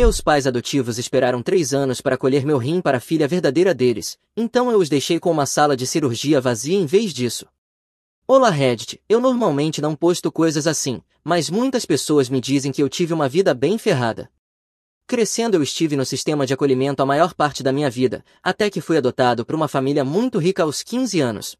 Meus pais adotivos esperaram 3 anos para colher meu rim para a filha verdadeira deles, então eu os deixei com uma sala de cirurgia vazia em vez disso. Olá Reddit, eu normalmente não posto coisas assim, mas muitas pessoas me dizem que eu tive uma vida bem ferrada. Crescendo eu estive no sistema de acolhimento a maior parte da minha vida, até que fui adotado por uma família muito rica aos 15 anos.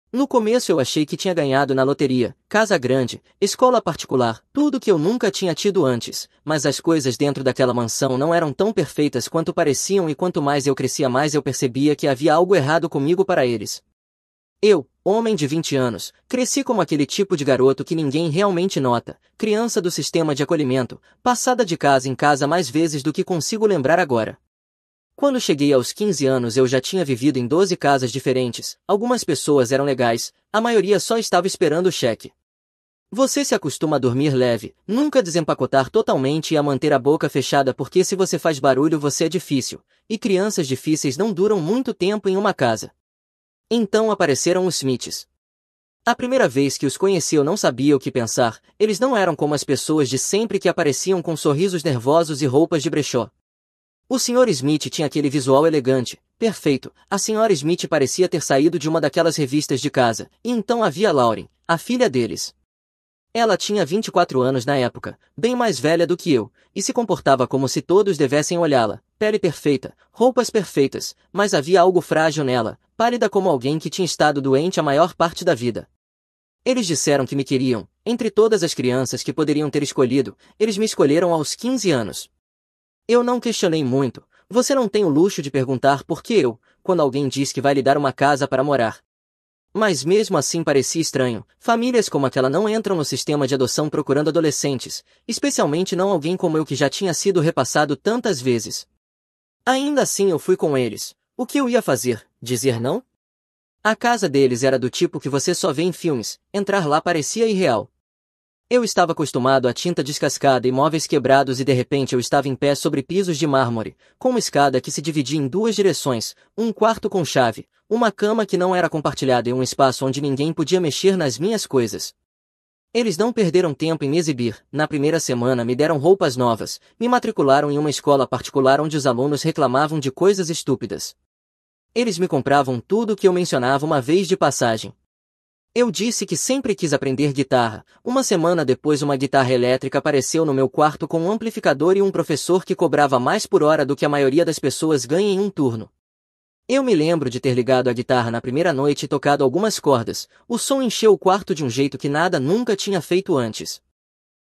No começo eu achei que tinha ganhado na loteria, casa grande, escola particular, tudo que eu nunca tinha tido antes, mas as coisas dentro daquela mansão não eram tão perfeitas quanto pareciam e quanto mais eu crescia mais eu percebia que havia algo errado comigo para eles. Eu, homem de 20 anos, cresci como aquele tipo de garoto que ninguém realmente nota, criança do sistema de acolhimento, passada de casa em casa mais vezes do que consigo lembrar agora. Quando cheguei aos 15 anos eu já tinha vivido em 12 casas diferentes, algumas pessoas eram legais, a maioria só estava esperando o cheque. Você se acostuma a dormir leve, nunca desempacotar totalmente e a manter a boca fechada porque se você faz barulho você é difícil, e crianças difíceis não duram muito tempo em uma casa. Então apareceram os Smiths. A primeira vez que os conheci eu não sabia o que pensar, eles não eram como as pessoas de sempre que apareciam com sorrisos nervosos e roupas de brechó. O Sr. Smith tinha aquele visual elegante, perfeito, a Sra. Smith parecia ter saído de uma daquelas revistas de casa, e então havia Lauren, a filha deles. Ela tinha 24 anos na época, bem mais velha do que eu, e se comportava como se todos devessem olhá-la, pele perfeita, roupas perfeitas, mas havia algo frágil nela, pálida como alguém que tinha estado doente a maior parte da vida. Eles disseram que me queriam, entre todas as crianças que poderiam ter escolhido, eles me escolheram aos 15 anos. Eu não questionei muito, você não tem o luxo de perguntar por que eu, quando alguém diz que vai lhe dar uma casa para morar. Mas mesmo assim parecia estranho, famílias como aquela não entram no sistema de adoção procurando adolescentes, especialmente não alguém como eu que já tinha sido repassado tantas vezes. Ainda assim eu fui com eles. O que eu ia fazer? Dizer não? A casa deles era do tipo que você só vê em filmes, entrar lá parecia irreal. Eu estava acostumado a tinta descascada e móveis quebrados e de repente eu estava em pé sobre pisos de mármore, com uma escada que se dividia em 2 direções, um quarto com chave, uma cama que não era compartilhada e um espaço onde ninguém podia mexer nas minhas coisas. Eles não perderam tempo em me exibir, na primeira semana me deram roupas novas, me matricularam em uma escola particular onde os alunos reclamavam de coisas estúpidas. Eles me compravam tudo o que eu mencionava uma vez de passagem. Eu disse que sempre quis aprender guitarra. Uma semana depois uma guitarra elétrica apareceu no meu quarto com um amplificador e um professor que cobrava mais por hora do que a maioria das pessoas ganha em um turno. Eu me lembro de ter ligado a guitarra na primeira noite e tocado algumas cordas. O som encheu o quarto de um jeito que nada nunca tinha feito antes.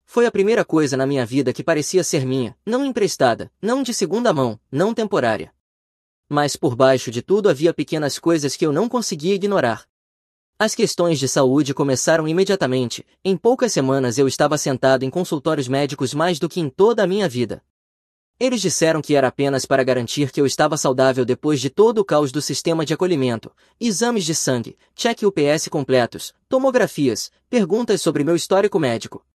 Foi a primeira coisa na minha vida que parecia ser minha, não emprestada, não de segunda mão, não temporária. Mas por baixo de tudo havia pequenas coisas que eu não conseguia ignorar. As questões de saúde começaram imediatamente, em poucas semanas eu estava sentado em consultórios médicos mais do que em toda a minha vida. Eles disseram que era apenas para garantir que eu estava saudável depois de todo o caos do sistema de acolhimento, exames de sangue, check UPS completos, tomografias, perguntas sobre meu histórico médico.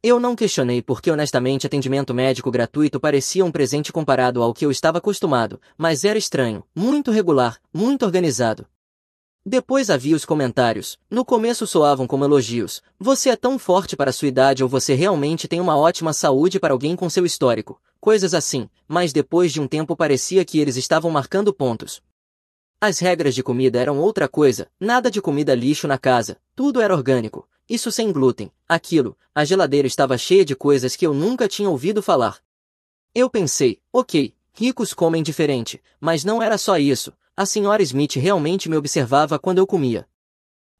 Eu não questionei porque honestamente atendimento médico gratuito parecia um presente comparado ao que eu estava acostumado, mas era estranho, muito regular, muito organizado. Depois havia os comentários, no começo soavam como elogios, você é tão forte para sua idade ou você realmente tem uma ótima saúde para alguém com seu histórico, coisas assim, mas depois de um tempo parecia que eles estavam marcando pontos. As regras de comida eram outra coisa, nada de comida lixo na casa, tudo era orgânico, isso sem glúten, aquilo, a geladeira estava cheia de coisas que eu nunca tinha ouvido falar. Eu pensei, ok, ricos comem diferente, mas não era só isso. A Sra. Smith realmente me observava quando eu comia.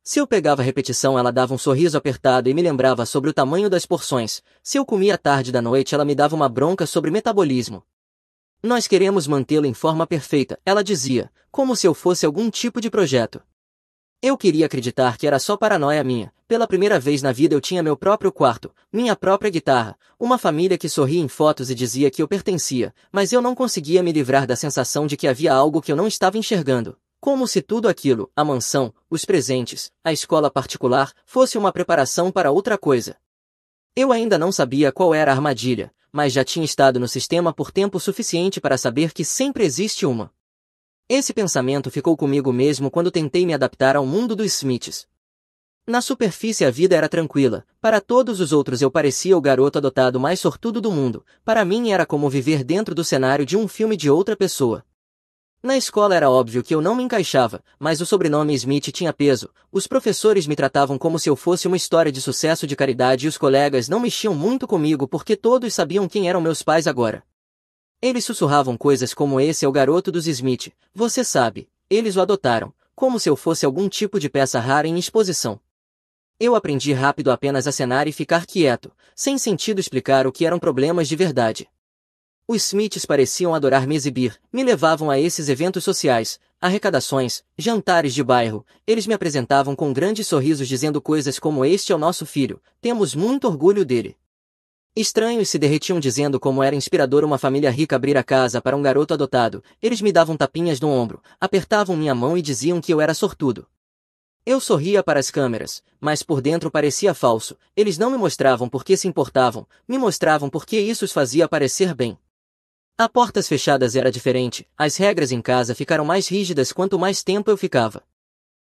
Se eu pegava a repetição ela dava um sorriso apertado e me lembrava sobre o tamanho das porções. Se eu comia tarde da noite ela me dava uma bronca sobre metabolismo. Nós queremos mantê-lo em forma perfeita, ela dizia, como se eu fosse algum tipo de projeto. Eu queria acreditar que era só paranoia minha. Pela primeira vez na vida eu tinha meu próprio quarto, minha própria guitarra, uma família que sorria em fotos e dizia que eu pertencia, mas eu não conseguia me livrar da sensação de que havia algo que eu não estava enxergando. Como se tudo aquilo, a mansão, os presentes, a escola particular, fosse uma preparação para outra coisa. Eu ainda não sabia qual era a armadilha, mas já tinha estado no sistema por tempo suficiente para saber que sempre existe uma. Esse pensamento ficou comigo mesmo quando tentei me adaptar ao mundo dos Smiths. Na superfície a vida era tranquila, para todos os outros eu parecia o garoto adotado mais sortudo do mundo, para mim era como viver dentro do cenário de um filme de outra pessoa. Na escola era óbvio que eu não me encaixava, mas o sobrenome Smith tinha peso, os professores me tratavam como se eu fosse uma história de sucesso de caridade e os colegas não mexiam muito comigo porque todos sabiam quem eram meus pais agora. Eles sussurravam coisas como esse é o garoto dos Smith, você sabe, eles o adotaram, como se eu fosse algum tipo de peça rara em exposição. Eu aprendi rápido apenas a acenar e ficar quieto, sem sentido explicar o que eram problemas de verdade. Os Smiths pareciam adorar me exibir, me levavam a esses eventos sociais, arrecadações, jantares de bairro, eles me apresentavam com grandes sorrisos dizendo coisas como este é o nosso filho, temos muito orgulho dele. Estranhos se derretiam dizendo como era inspirador uma família rica abrir a casa para um garoto adotado, eles me davam tapinhas no ombro, apertavam minha mão e diziam que eu era sortudo. Eu sorria para as câmeras, mas por dentro parecia falso, eles não me mostravam porque se importavam, me mostravam porque isso os fazia parecer bem. A portas fechadas era diferente, as regras em casa ficaram mais rígidas quanto mais tempo eu ficava.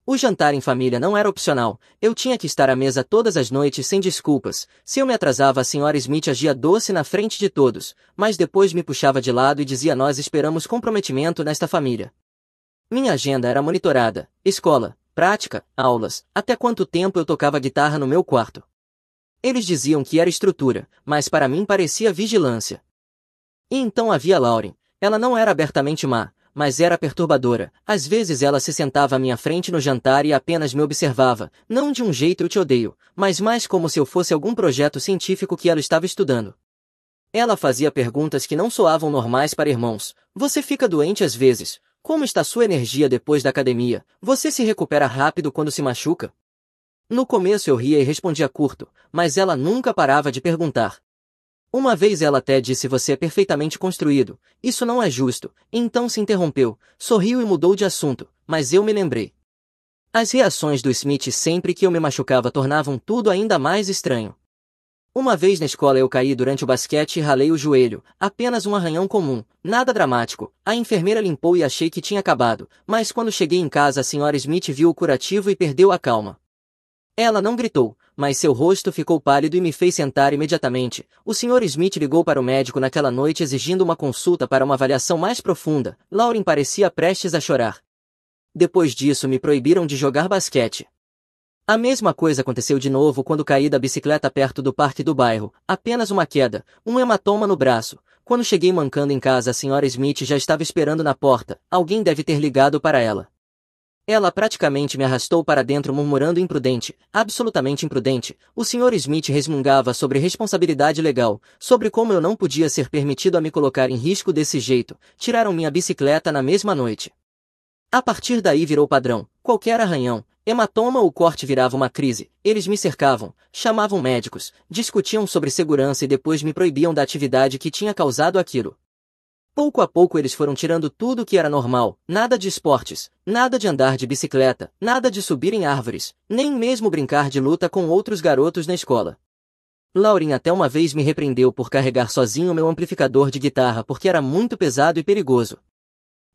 O jantar em família não era opcional, eu tinha que estar à mesa todas as noites sem desculpas, se eu me atrasava a senhora Smith agia doce na frente de todos, mas depois me puxava de lado e dizia nós esperamos comprometimento nesta família. Minha agenda era monitorada, escola, prática, aulas, até quanto tempo eu tocava guitarra no meu quarto. Eles diziam que era estrutura, mas para mim parecia vigilância. E então havia Lauren, ela não era abertamente má, mas era perturbadora, às vezes ela se sentava à minha frente no jantar e apenas me observava, não de um jeito eu te odeio, mas mais como se eu fosse algum projeto científico que ela estava estudando. Ela fazia perguntas que não soavam normais para irmãos, você fica doente às vezes, como está sua energia depois da academia? Você se recupera rápido quando se machuca? No começo eu ria e respondia curto, mas ela nunca parava de perguntar. Uma vez ela até disse você é perfeitamente construído, isso não é justo, então se interrompeu, sorriu e mudou de assunto, mas eu me lembrei. As reações do Smith sempre que eu me machucava tornavam tudo ainda mais estranho. Uma vez na escola eu caí durante o basquete e ralei o joelho, apenas um arranhão comum, nada dramático, a enfermeira limpou e achei que tinha acabado, mas quando cheguei em casa a senhora Smith viu o curativo e perdeu a calma. Ela não gritou, mas seu rosto ficou pálido e me fez sentar imediatamente. O Sr. Smith ligou para o médico naquela noite exigindo uma consulta para uma avaliação mais profunda. Lauren parecia prestes a chorar. Depois disso me proibiram de jogar basquete. A mesma coisa aconteceu de novo quando caí da bicicleta perto do parque do bairro, apenas uma queda, um hematoma no braço. Quando cheguei mancando em casa a Sra. Smith já estava esperando na porta, alguém deve ter ligado para ela. Ela praticamente me arrastou para dentro murmurando imprudente, absolutamente imprudente. O Sr. Smith resmungava sobre responsabilidade legal, sobre como eu não podia ser permitido a me colocar em risco desse jeito. Tiraram minha bicicleta na mesma noite. A partir daí virou padrão, qualquer arranhão, hematoma ou corte virava uma crise, eles me cercavam, chamavam médicos, discutiam sobre segurança e depois me proibiam da atividade que tinha causado aquilo. Pouco a pouco eles foram tirando tudo que era normal, nada de esportes, nada de andar de bicicleta, nada de subir em árvores, nem mesmo brincar de luta com outros garotos na escola. Lauren até uma vez me repreendeu por carregar sozinho meu amplificador de guitarra porque era muito pesado e perigoso.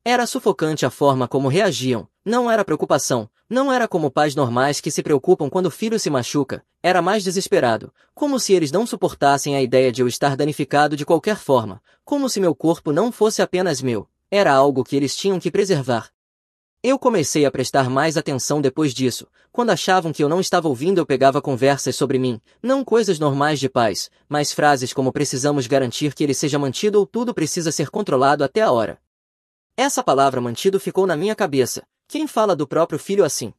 Era sufocante a forma como reagiam, não era preocupação, não era como pais normais que se preocupam quando o filho se machuca, era mais desesperado, como se eles não suportassem a ideia de eu estar danificado de qualquer forma, como se meu corpo não fosse apenas meu, era algo que eles tinham que preservar. Eu comecei a prestar mais atenção depois disso, quando achavam que eu não estava ouvindo eu pegava conversas sobre mim, não coisas normais de pais, mas frases como precisamos garantir que ele seja mantido ou tudo precisa ser controlado até a hora. Essa palavra mantido ficou na minha cabeça. Quem fala do próprio filho assim?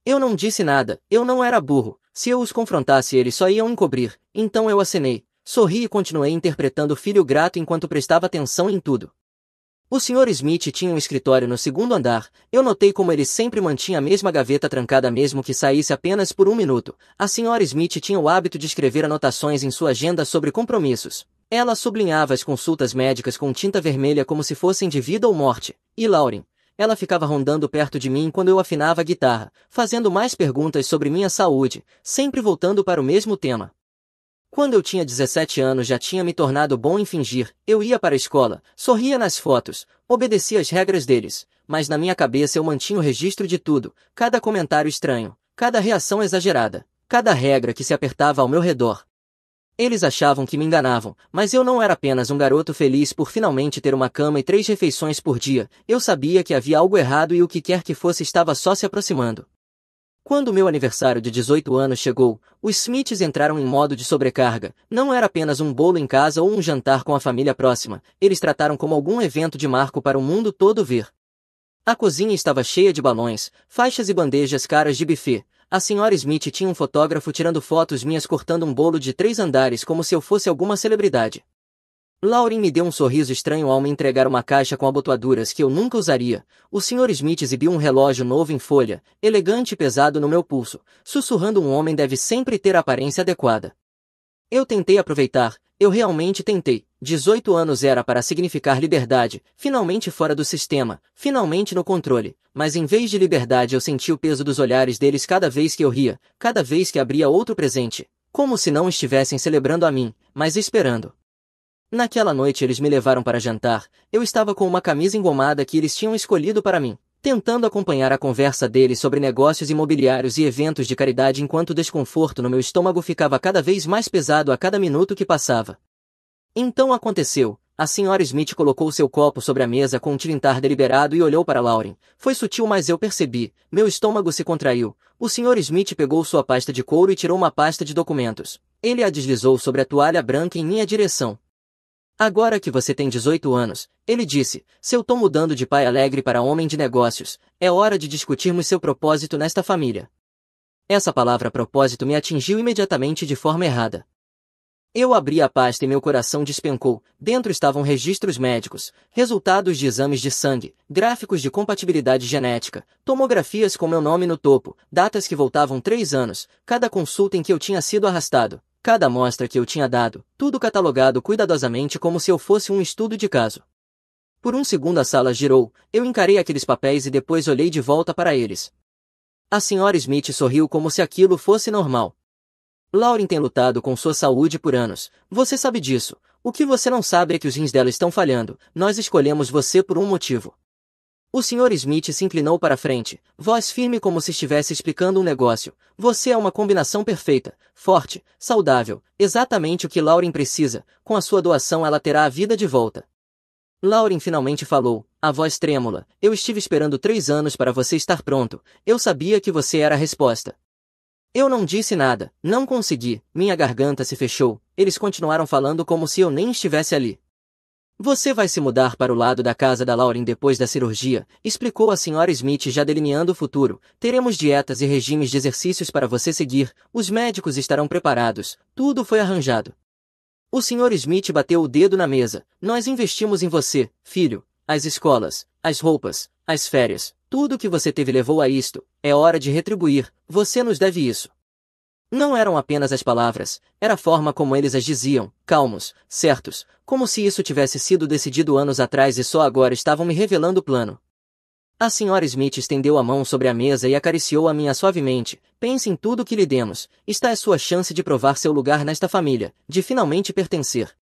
Eu não disse nada, eu não era burro, se eu os confrontasse eles só iam encobrir, então eu acenei, sorri e continuei interpretando o filho grato enquanto prestava atenção em tudo. O Sr. Smith tinha um escritório no segundo andar, eu notei como ele sempre mantinha a mesma gaveta trancada mesmo que saísse apenas por um minuto. A Sra. Smith tinha o hábito de escrever anotações em sua agenda sobre compromissos. Ela sublinhava as consultas médicas com tinta vermelha como se fossem de vida ou morte. E Lauren? Ela ficava rondando perto de mim quando eu afinava a guitarra, fazendo mais perguntas sobre minha saúde, sempre voltando para o mesmo tema. Quando eu tinha 17 anos já tinha me tornado bom em fingir, eu ia para a escola, sorria nas fotos, obedecia às regras deles, mas na minha cabeça eu mantinha o registro de tudo, cada comentário estranho, cada reação exagerada, cada regra que se apertava ao meu redor. Eles achavam que me enganavam, mas eu não era apenas um garoto feliz por finalmente ter uma cama e 3 refeições por dia, eu sabia que havia algo errado e o que quer que fosse estava só se aproximando. Quando meu aniversário de 18 anos chegou, os Smiths entraram em modo de sobrecarga. Não era apenas um bolo em casa ou um jantar com a família próxima, eles trataram como algum evento de marco para o mundo todo ver. A cozinha estava cheia de balões, faixas e bandejas caras de buffet. A senhora Smith tinha um fotógrafo tirando fotos minhas cortando um bolo de 3 andares como se eu fosse alguma celebridade. Lauren me deu um sorriso estranho ao me entregar uma caixa com abotoaduras que eu nunca usaria. O Sr. Smith exibiu um relógio novo em folha, elegante e pesado no meu pulso, sussurrando: um homem deve sempre ter a aparência adequada. Eu tentei aproveitar, eu realmente tentei. 18 anos era para significar liberdade, finalmente fora do sistema, finalmente no controle, mas em vez de liberdade eu senti o peso dos olhares deles cada vez que eu ria, cada vez que abria outro presente, como se não estivessem celebrando a mim, mas esperando. Naquela noite eles me levaram para jantar, eu estava com uma camisa engomada que eles tinham escolhido para mim, tentando acompanhar a conversa deles sobre negócios imobiliários e eventos de caridade enquanto o desconforto no meu estômago ficava cada vez mais pesado a cada minuto que passava. Então aconteceu. A senhora Smith colocou seu copo sobre a mesa com um tilintar deliberado e olhou para Lauren. Foi sutil, mas eu percebi. Meu estômago se contraiu. O senhor Smith pegou sua pasta de couro e tirou uma pasta de documentos. Ele a deslizou sobre a toalha branca em minha direção. Agora que você tem 18 anos, ele disse, se eu tô mudando de pai alegre para homem de negócios, é hora de discutirmos seu propósito nesta família. Essa palavra propósito me atingiu imediatamente de forma errada. Eu abri a pasta e meu coração despencou. Dentro estavam registros médicos, resultados de exames de sangue, gráficos de compatibilidade genética, tomografias com meu nome no topo, datas que voltavam 3 anos, cada consulta em que eu tinha sido arrastado, cada amostra que eu tinha dado, tudo catalogado cuidadosamente como se eu fosse um estudo de caso. Por um segundo a sala girou, eu encarei aqueles papéis e depois olhei de volta para eles. A senhora Smith sorriu como se aquilo fosse normal. Lauren tem lutado com sua saúde por anos, você sabe disso. O que você não sabe é que os rins dela estão falhando, nós escolhemos você por um motivo. O Sr. Smith se inclinou para a frente, voz firme como se estivesse explicando um negócio. Você é uma combinação perfeita, forte, saudável, exatamente o que Lauren precisa. Com a sua doação ela terá a vida de volta. Lauren finalmente falou, a voz trêmula. Eu estive esperando 3 anos para você estar pronto. Eu sabia que você era a resposta. Eu não disse nada, não consegui, minha garganta se fechou. Eles continuaram falando como se eu nem estivesse ali. Você vai se mudar para o lado da casa da Lauren depois da cirurgia, explicou a senhora Smith já delineando o futuro. Teremos dietas e regimes de exercícios para você seguir, os médicos estarão preparados, tudo foi arranjado. O Sr. Smith bateu o dedo na mesa. Nós investimos em você, filho, as escolas, as roupas, as férias, tudo que você teve levou a isto, é hora de retribuir, você nos deve isso. Não eram apenas as palavras, era a forma como eles as diziam, calmos, certos, como se isso tivesse sido decidido anos atrás e só agora estavam me revelando o plano. A senhora Smith estendeu a mão sobre a mesa e acariciou a minha suavemente. Pense em tudo que lhe demos, esta é sua chance de provar seu lugar nesta família, de finalmente pertencer.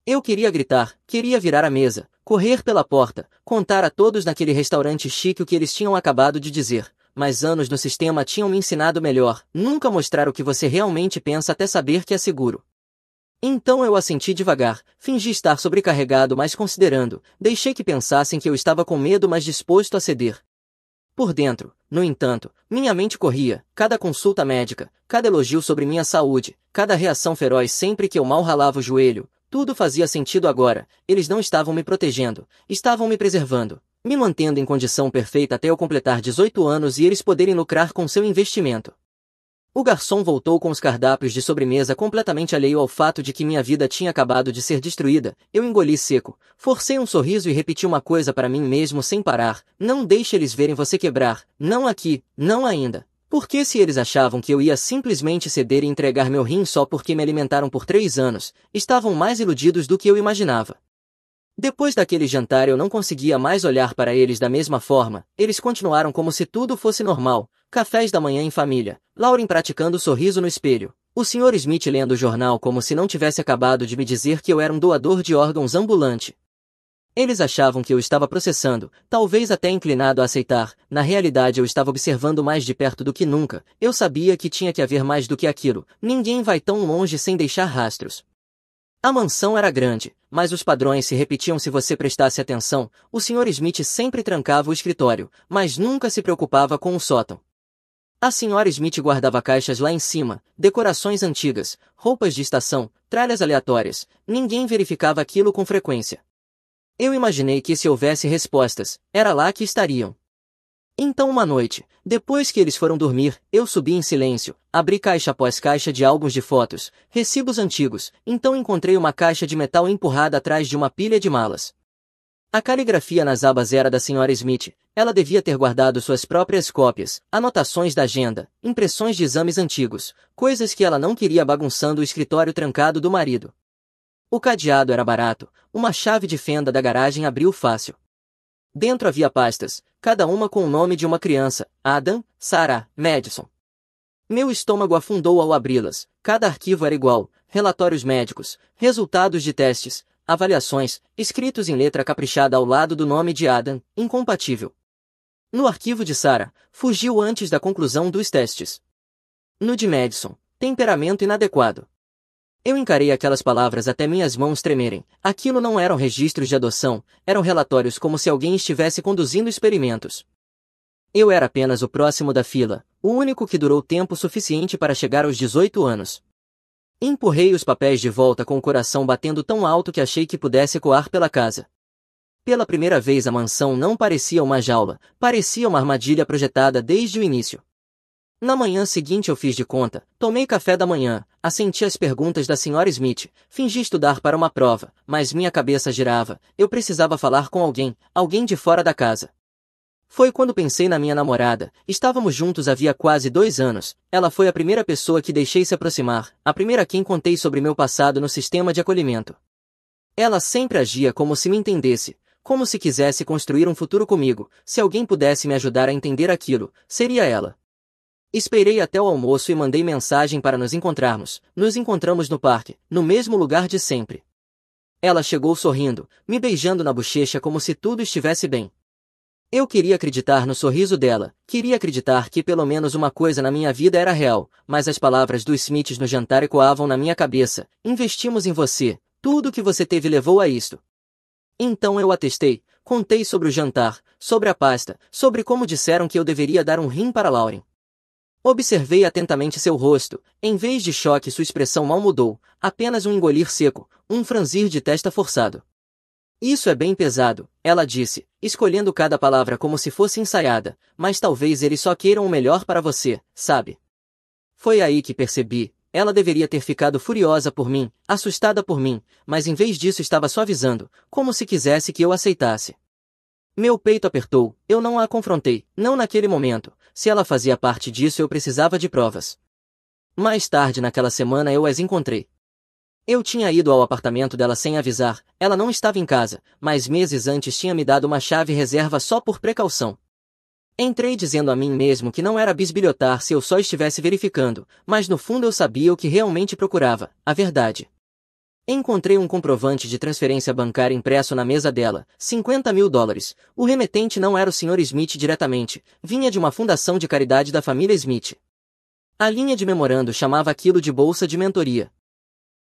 Eu queria gritar, queria virar a mesa, correr pela porta, contar a todos naquele restaurante chique o que eles tinham acabado de dizer. Mas anos no sistema tinham me ensinado melhor, nunca mostrar o que você realmente pensa até saber que é seguro. Então eu assenti devagar, fingi estar sobrecarregado mas considerando, deixei que pensassem que eu estava com medo mas disposto a ceder. Por dentro, no entanto, minha mente corria, cada consulta médica, cada elogio sobre minha saúde, cada reação feroz sempre que eu mal ralava o joelho, tudo fazia sentido agora, eles não estavam me protegendo, estavam me preservando. Me mantendo em condição perfeita até eu completar 18 anos e eles poderem lucrar com seu investimento. O garçom voltou com os cardápios de sobremesa completamente alheio ao fato de que minha vida tinha acabado de ser destruída. Eu engoli seco, forcei um sorriso e repeti uma coisa para mim mesmo sem parar. Não deixe eles verem você quebrar, não aqui, não ainda. Porque se eles achavam que eu ia simplesmente ceder e entregar meu rim só porque me alimentaram por 3 anos, estavam mais iludidos do que eu imaginava. Depois daquele jantar eu não conseguia mais olhar para eles da mesma forma, eles continuaram como se tudo fosse normal, cafés da manhã em família, Lauren praticando o sorriso no espelho, o Sr. Smith lendo o jornal como se não tivesse acabado de me dizer que eu era um doador de órgãos ambulante. Eles achavam que eu estava processando, talvez até inclinado a aceitar. Na realidade eu estava observando mais de perto do que nunca. Eu sabia que tinha que haver mais do que aquilo. Ninguém vai tão longe sem deixar rastros. A mansão era grande, mas os padrões se repetiam se você prestasse atenção. O Sr. Smith sempre trancava o escritório, mas nunca se preocupava com o sótão. A Sra. Smith guardava caixas lá em cima, decorações antigas, roupas de estação, tralhas aleatórias. Ninguém verificava aquilo com frequência. Eu imaginei que se houvesse respostas, era lá que estariam. Então uma noite, depois que eles foram dormir, eu subi em silêncio, abri caixa após caixa de álbuns de fotos, recibos antigos, então encontrei uma caixa de metal empurrada atrás de uma pilha de malas. A caligrafia nas abas era da Sra. Smith. Ela devia ter guardado suas próprias cópias, anotações da agenda, impressões de exames antigos, coisas que ela não queria bagunçando o escritório trancado do marido. O cadeado era barato, uma chave de fenda da garagem abriu fácil. Dentro havia pastas, cada uma com o nome de uma criança, Adam, Sarah, Madison. Meu estômago afundou ao abri-las, cada arquivo era igual, relatórios médicos, resultados de testes, avaliações, escritos em letra caprichada ao lado do nome de Adam, incompatível. No arquivo de Sarah, fugiu antes da conclusão dos testes. No de Madison, temperamento inadequado. Eu encarei aquelas palavras até minhas mãos tremerem. Aquilo não eram registros de adoção, eram relatórios como se alguém estivesse conduzindo experimentos. Eu era apenas o próximo da fila, o único que durou tempo suficiente para chegar aos 18 anos. Empurrei os papéis de volta com o coração batendo tão alto que achei que pudesse ecoar pela casa. Pela primeira vez a mansão não parecia uma jaula, parecia uma armadilha projetada desde o início. Na manhã seguinte eu fiz de conta, tomei café da manhã, assenti às perguntas da Sra. Smith, fingi estudar para uma prova, mas minha cabeça girava, eu precisava falar com alguém, alguém de fora da casa. Foi quando pensei na minha namorada, estávamos juntos havia quase 2 anos, ela foi a primeira pessoa que deixei se aproximar, a primeira a quem contei sobre meu passado no sistema de acolhimento. Ela sempre agia como se me entendesse, como se quisesse construir um futuro comigo, se alguém pudesse me ajudar a entender aquilo, seria ela. Esperei até o almoço e mandei mensagem para nos encontrarmos. Nos encontramos no parque, no mesmo lugar de sempre. Ela chegou sorrindo, me beijando na bochecha como se tudo estivesse bem. Eu queria acreditar no sorriso dela, queria acreditar que pelo menos uma coisa na minha vida era real, mas as palavras dos Smiths no jantar ecoavam na minha cabeça. Investimos em você, tudo o que você teve levou a isto. Então eu atestei, contei sobre o jantar, sobre a pasta, sobre como disseram que eu deveria dar um rim para Lauren. Observei atentamente seu rosto, em vez de choque sua expressão mal mudou, apenas um engolir seco, um franzir de testa forçado. Isso é bem pesado, ela disse, escolhendo cada palavra como se fosse ensaiada, mas talvez eles só queiram o melhor para você, sabe? Foi aí que percebi, ela deveria ter ficado furiosa por mim, assustada por mim, mas em vez disso estava suavizando, como se quisesse que eu aceitasse. Meu peito apertou, eu não a confrontei, não naquele momento, se ela fazia parte disso eu precisava de provas. Mais tarde naquela semana eu as encontrei. Eu tinha ido ao apartamento dela sem avisar, ela não estava em casa, mas meses antes tinha me dado uma chave reserva só por precaução. Entrei dizendo a mim mesmo que não era bisbilhotar se eu só estivesse verificando, mas no fundo eu sabia o que realmente procurava, a verdade. Encontrei um comprovante de transferência bancária impresso na mesa dela, $50.000. O remetente não era o Sr. Smith diretamente, vinha de uma fundação de caridade da família Smith. A linha de memorando chamava aquilo de bolsa de mentoria.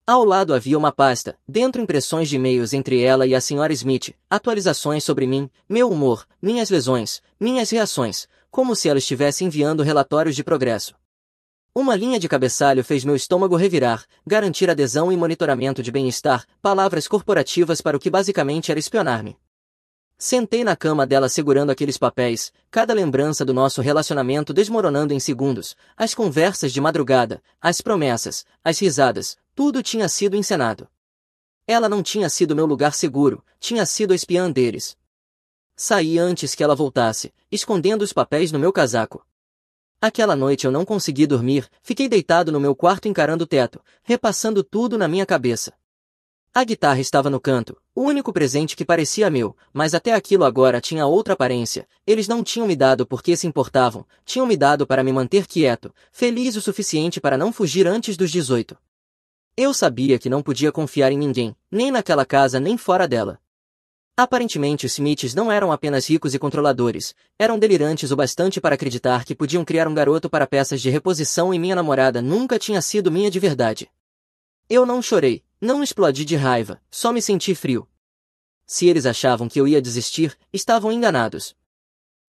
Ao lado havia uma pasta, dentro impressões de e-mails entre ela e a Sra. Smith, atualizações sobre mim, meu humor, minhas lesões, minhas reações, como se ela estivesse enviando relatórios de progresso. Uma linha de cabeçalho fez meu estômago revirar, garantir adesão e monitoramento de bem-estar, palavras corporativas para o que basicamente era espionar-me. Sentei na cama dela segurando aqueles papéis, cada lembrança do nosso relacionamento desmoronando em segundos, as conversas de madrugada, as promessas, as risadas, tudo tinha sido encenado. Ela não tinha sido meu lugar seguro, tinha sido a espiã deles. Saí antes que ela voltasse, escondendo os papéis no meu casaco. Aquela noite eu não consegui dormir, fiquei deitado no meu quarto encarando o teto, repassando tudo na minha cabeça. A guitarra estava no canto, o único presente que parecia meu, mas até aquilo agora tinha outra aparência. Eles não tinham me dado porque se importavam, tinham me dado para me manter quieto, feliz o suficiente para não fugir antes dos 18. Eu sabia que não podia confiar em ninguém, nem naquela casa nem fora dela. Aparentemente os Smiths não eram apenas ricos e controladores, eram delirantes o bastante para acreditar que podiam criar um garoto para peças de reposição e minha namorada nunca tinha sido minha de verdade. Eu não chorei, não explodi de raiva, só me senti frio. Se eles achavam que eu ia desistir, estavam enganados.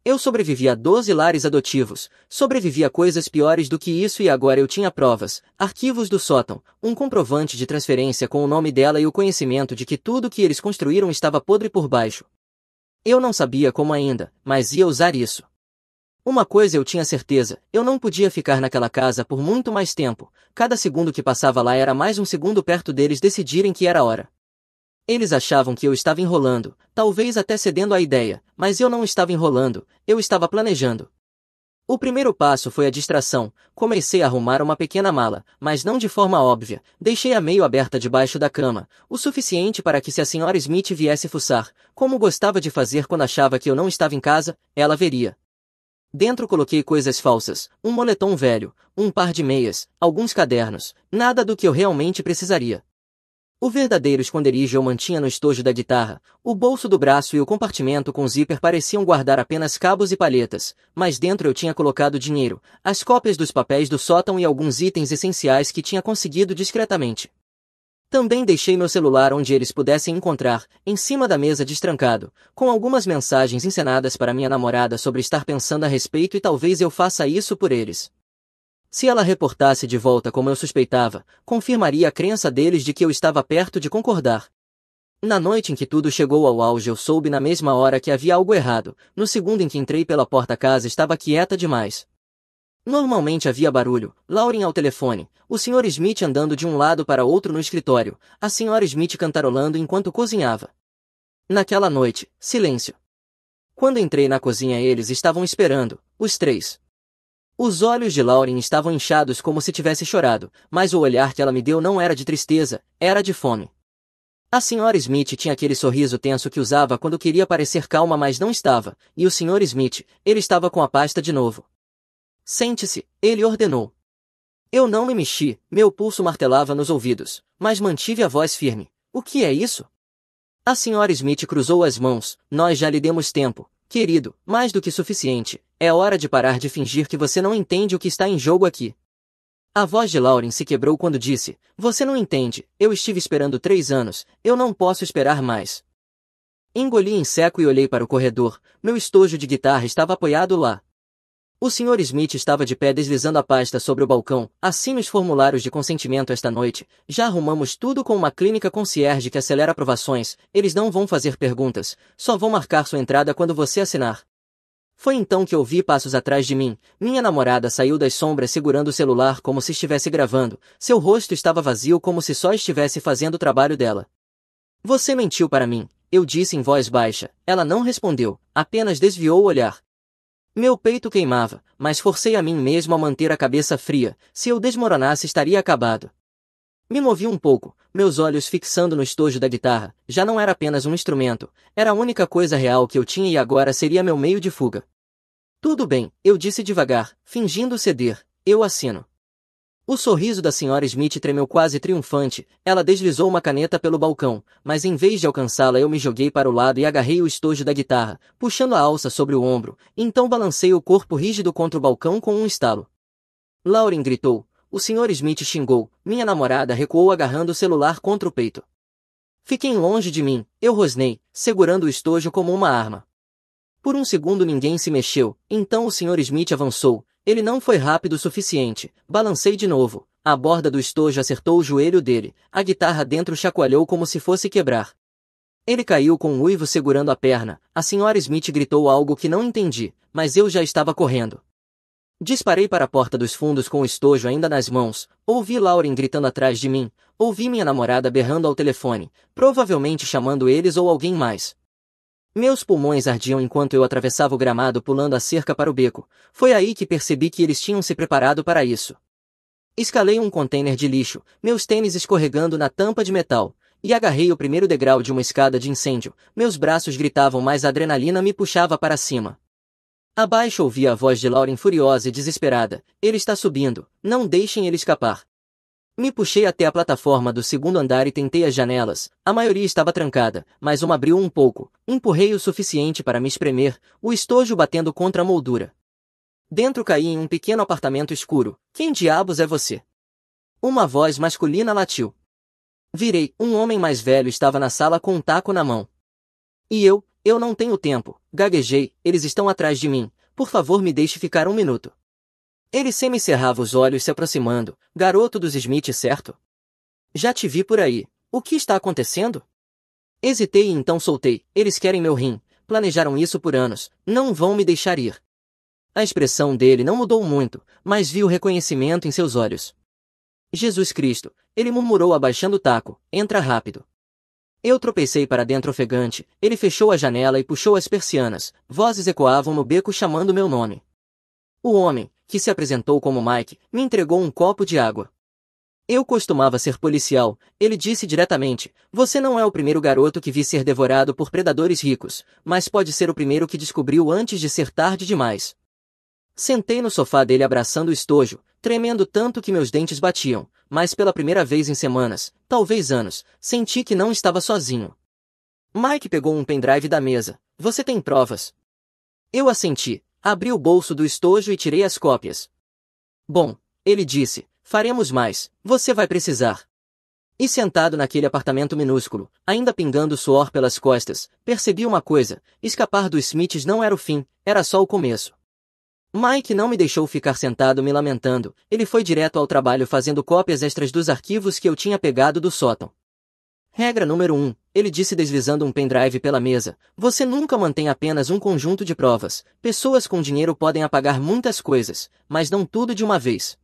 Eu sobrevivi a 12 lares adotivos, sobrevivi a coisas piores do que isso e agora eu tinha provas, arquivos do sótão, um comprovante de transferência com o nome dela e o conhecimento de que tudo que eles construíram estava podre por baixo. Eu não sabia como ainda, mas ia usar isso. Uma coisa eu tinha certeza, eu não podia ficar naquela casa por muito mais tempo, cada segundo que passava lá era mais um segundo perto deles decidirem que era hora. Eles achavam que eu estava enrolando, talvez até cedendo à ideia, mas eu não estava enrolando, eu estava planejando. O primeiro passo foi a distração, comecei a arrumar uma pequena mala, mas não de forma óbvia, deixei-a meio aberta debaixo da cama, o suficiente para que se a Sra. Smith viesse fuçar, como gostava de fazer quando achava que eu não estava em casa, ela veria. Dentro coloquei coisas falsas, um moletom velho, um par de meias, alguns cadernos, nada do que eu realmente precisaria. O verdadeiro esconderijo eu mantinha no estojo da guitarra, o bolso do braço e o compartimento com zíper pareciam guardar apenas cabos e palhetas, mas dentro eu tinha colocado dinheiro, as cópias dos papéis do sótão e alguns itens essenciais que tinha conseguido discretamente. Também deixei meu celular onde eles pudessem encontrar, em cima da mesa destrancado, com algumas mensagens encenadas para minha namorada sobre estar pensando a respeito e talvez eu faça isso por eles. Se ela reportasse de volta como eu suspeitava, confirmaria a crença deles de que eu estava perto de concordar. Na noite em que tudo chegou ao auge eu soube na mesma hora que havia algo errado, no segundo em que entrei pela porta a casa estava quieta demais. Normalmente havia barulho, Lauren ao telefone, o Sr. Smith andando de um lado para outro no escritório, a Sra. Smith cantarolando enquanto cozinhava. Naquela noite, silêncio. Quando entrei na cozinha eles estavam esperando, os três. Os olhos de Lauren estavam inchados como se tivesse chorado, mas o olhar que ela me deu não era de tristeza, era de fome. A Sra. Smith tinha aquele sorriso tenso que usava quando queria parecer calma mas não estava, e o Sr. Smith, ele estava com a pasta de novo. Sente-se, ele ordenou. Eu não me mexi, meu pulso martelava nos ouvidos, mas mantive a voz firme. O que é isso? A Sra. Smith cruzou as mãos, nós já lhe demos tempo. Querido, mais do que suficiente, é hora de parar de fingir que você não entende o que está em jogo aqui. A voz de Lauren se quebrou quando disse, você não entende, eu estive esperando 3 anos, eu não posso esperar mais. Engoli em seco e olhei para o corredor, meu estojo de guitarra estava apoiado lá. O Sr. Smith estava de pé deslizando a pasta sobre o balcão, assine os formulários de consentimento esta noite, já arrumamos tudo com uma clínica concierge que acelera aprovações, eles não vão fazer perguntas, só vão marcar sua entrada quando você assinar. Foi então que ouvi passos atrás de mim, minha namorada saiu das sombras segurando o celular como se estivesse gravando, seu rosto estava vazio como se só estivesse fazendo o trabalho dela. Você mentiu para mim, eu disse em voz baixa, ela não respondeu, apenas desviou o olhar. Meu peito queimava, mas forcei a mim mesmo a manter a cabeça fria, se eu desmoronasse estaria acabado. Me movi um pouco, meus olhos fixando no estojo da guitarra, já não era apenas um instrumento, era a única coisa real que eu tinha e agora seria meu meio de fuga. Tudo bem, eu disse devagar, fingindo ceder, eu assino. O sorriso da Sra. Smith tremeu quase triunfante, ela deslizou uma caneta pelo balcão, mas em vez de alcançá-la eu me joguei para o lado e agarrei o estojo da guitarra, puxando a alça sobre o ombro, então balancei o corpo rígido contra o balcão com um estalo. Lauren gritou, o Sr. Smith xingou, minha namorada recuou agarrando o celular contra o peito. Fiquem longe de mim, eu rosnei, segurando o estojo como uma arma. Por um segundo ninguém se mexeu, então o Sr. Smith avançou. Ele não foi rápido o suficiente, balancei de novo, a borda do estojo acertou o joelho dele, a guitarra dentro chacoalhou como se fosse quebrar. Ele caiu com um uivo segurando a perna, a Sra. Smith gritou algo que não entendi, mas eu já estava correndo. Disparei para a porta dos fundos com o estojo ainda nas mãos, ouvi Lauren gritando atrás de mim, ouvi minha namorada berrando ao telefone, provavelmente chamando eles ou alguém mais. Meus pulmões ardiam enquanto eu atravessava o gramado pulando a cerca para o beco, foi aí que percebi que eles tinham se preparado para isso. Escalei um container de lixo, meus tênis escorregando na tampa de metal, e agarrei o primeiro degrau de uma escada de incêndio, meus braços gritavam mas a adrenalina me puxava para cima. Abaixo ouvi a voz de Lauren furiosa e desesperada, ele está subindo, não deixem ele escapar. Me puxei até a plataforma do segundo andar e tentei as janelas. A maioria estava trancada, mas uma abriu um pouco. Empurrei o suficiente para me espremer, o estojo batendo contra a moldura. Dentro caí em um pequeno apartamento escuro. Quem diabos é você? Uma voz masculina latiu. Virei, um homem mais velho estava na sala com um taco na mão. E eu não tenho tempo, gaguejei, eles estão atrás de mim, por favor me deixe ficar um minuto. Ele semicerrava os olhos se aproximando, garoto dos Smith, certo? Já te vi por aí, o que está acontecendo? Hesitei e então soltei, eles querem meu rim, planejaram isso por anos, não vão me deixar ir. A expressão dele não mudou muito, mas vi o reconhecimento em seus olhos. Jesus Cristo, ele murmurou abaixando o taco, entra rápido. Eu tropecei para dentro ofegante, ele fechou a janela e puxou as persianas, vozes ecoavam no beco chamando meu nome. O homem, que se apresentou como Mike, me entregou um copo de água. Eu costumava ser policial, ele disse diretamente, você não é o primeiro garoto que vi ser devorado por predadores ricos, mas pode ser o primeiro que descobriu antes de ser tarde demais. Sentei no sofá dele abraçando o estojo, tremendo tanto que meus dentes batiam, mas pela primeira vez em semanas, talvez anos, senti que não estava sozinho. Mike pegou um pendrive da mesa. Você tem provas? Eu assenti, abri o bolso do estojo e tirei as cópias. Bom, ele disse, faremos mais, você vai precisar. E sentado naquele apartamento minúsculo, ainda pingando suor pelas costas, percebi uma coisa, escapar dos Smiths não era o fim, era só o começo. Mike não me deixou ficar sentado me lamentando, ele foi direto ao trabalho fazendo cópias extras dos arquivos que eu tinha pegado do sótão. Regra número 1, ele disse deslizando um pendrive pela mesa, você nunca mantém apenas um conjunto de provas, pessoas com dinheiro podem apagar muitas coisas, mas não tudo de uma vez.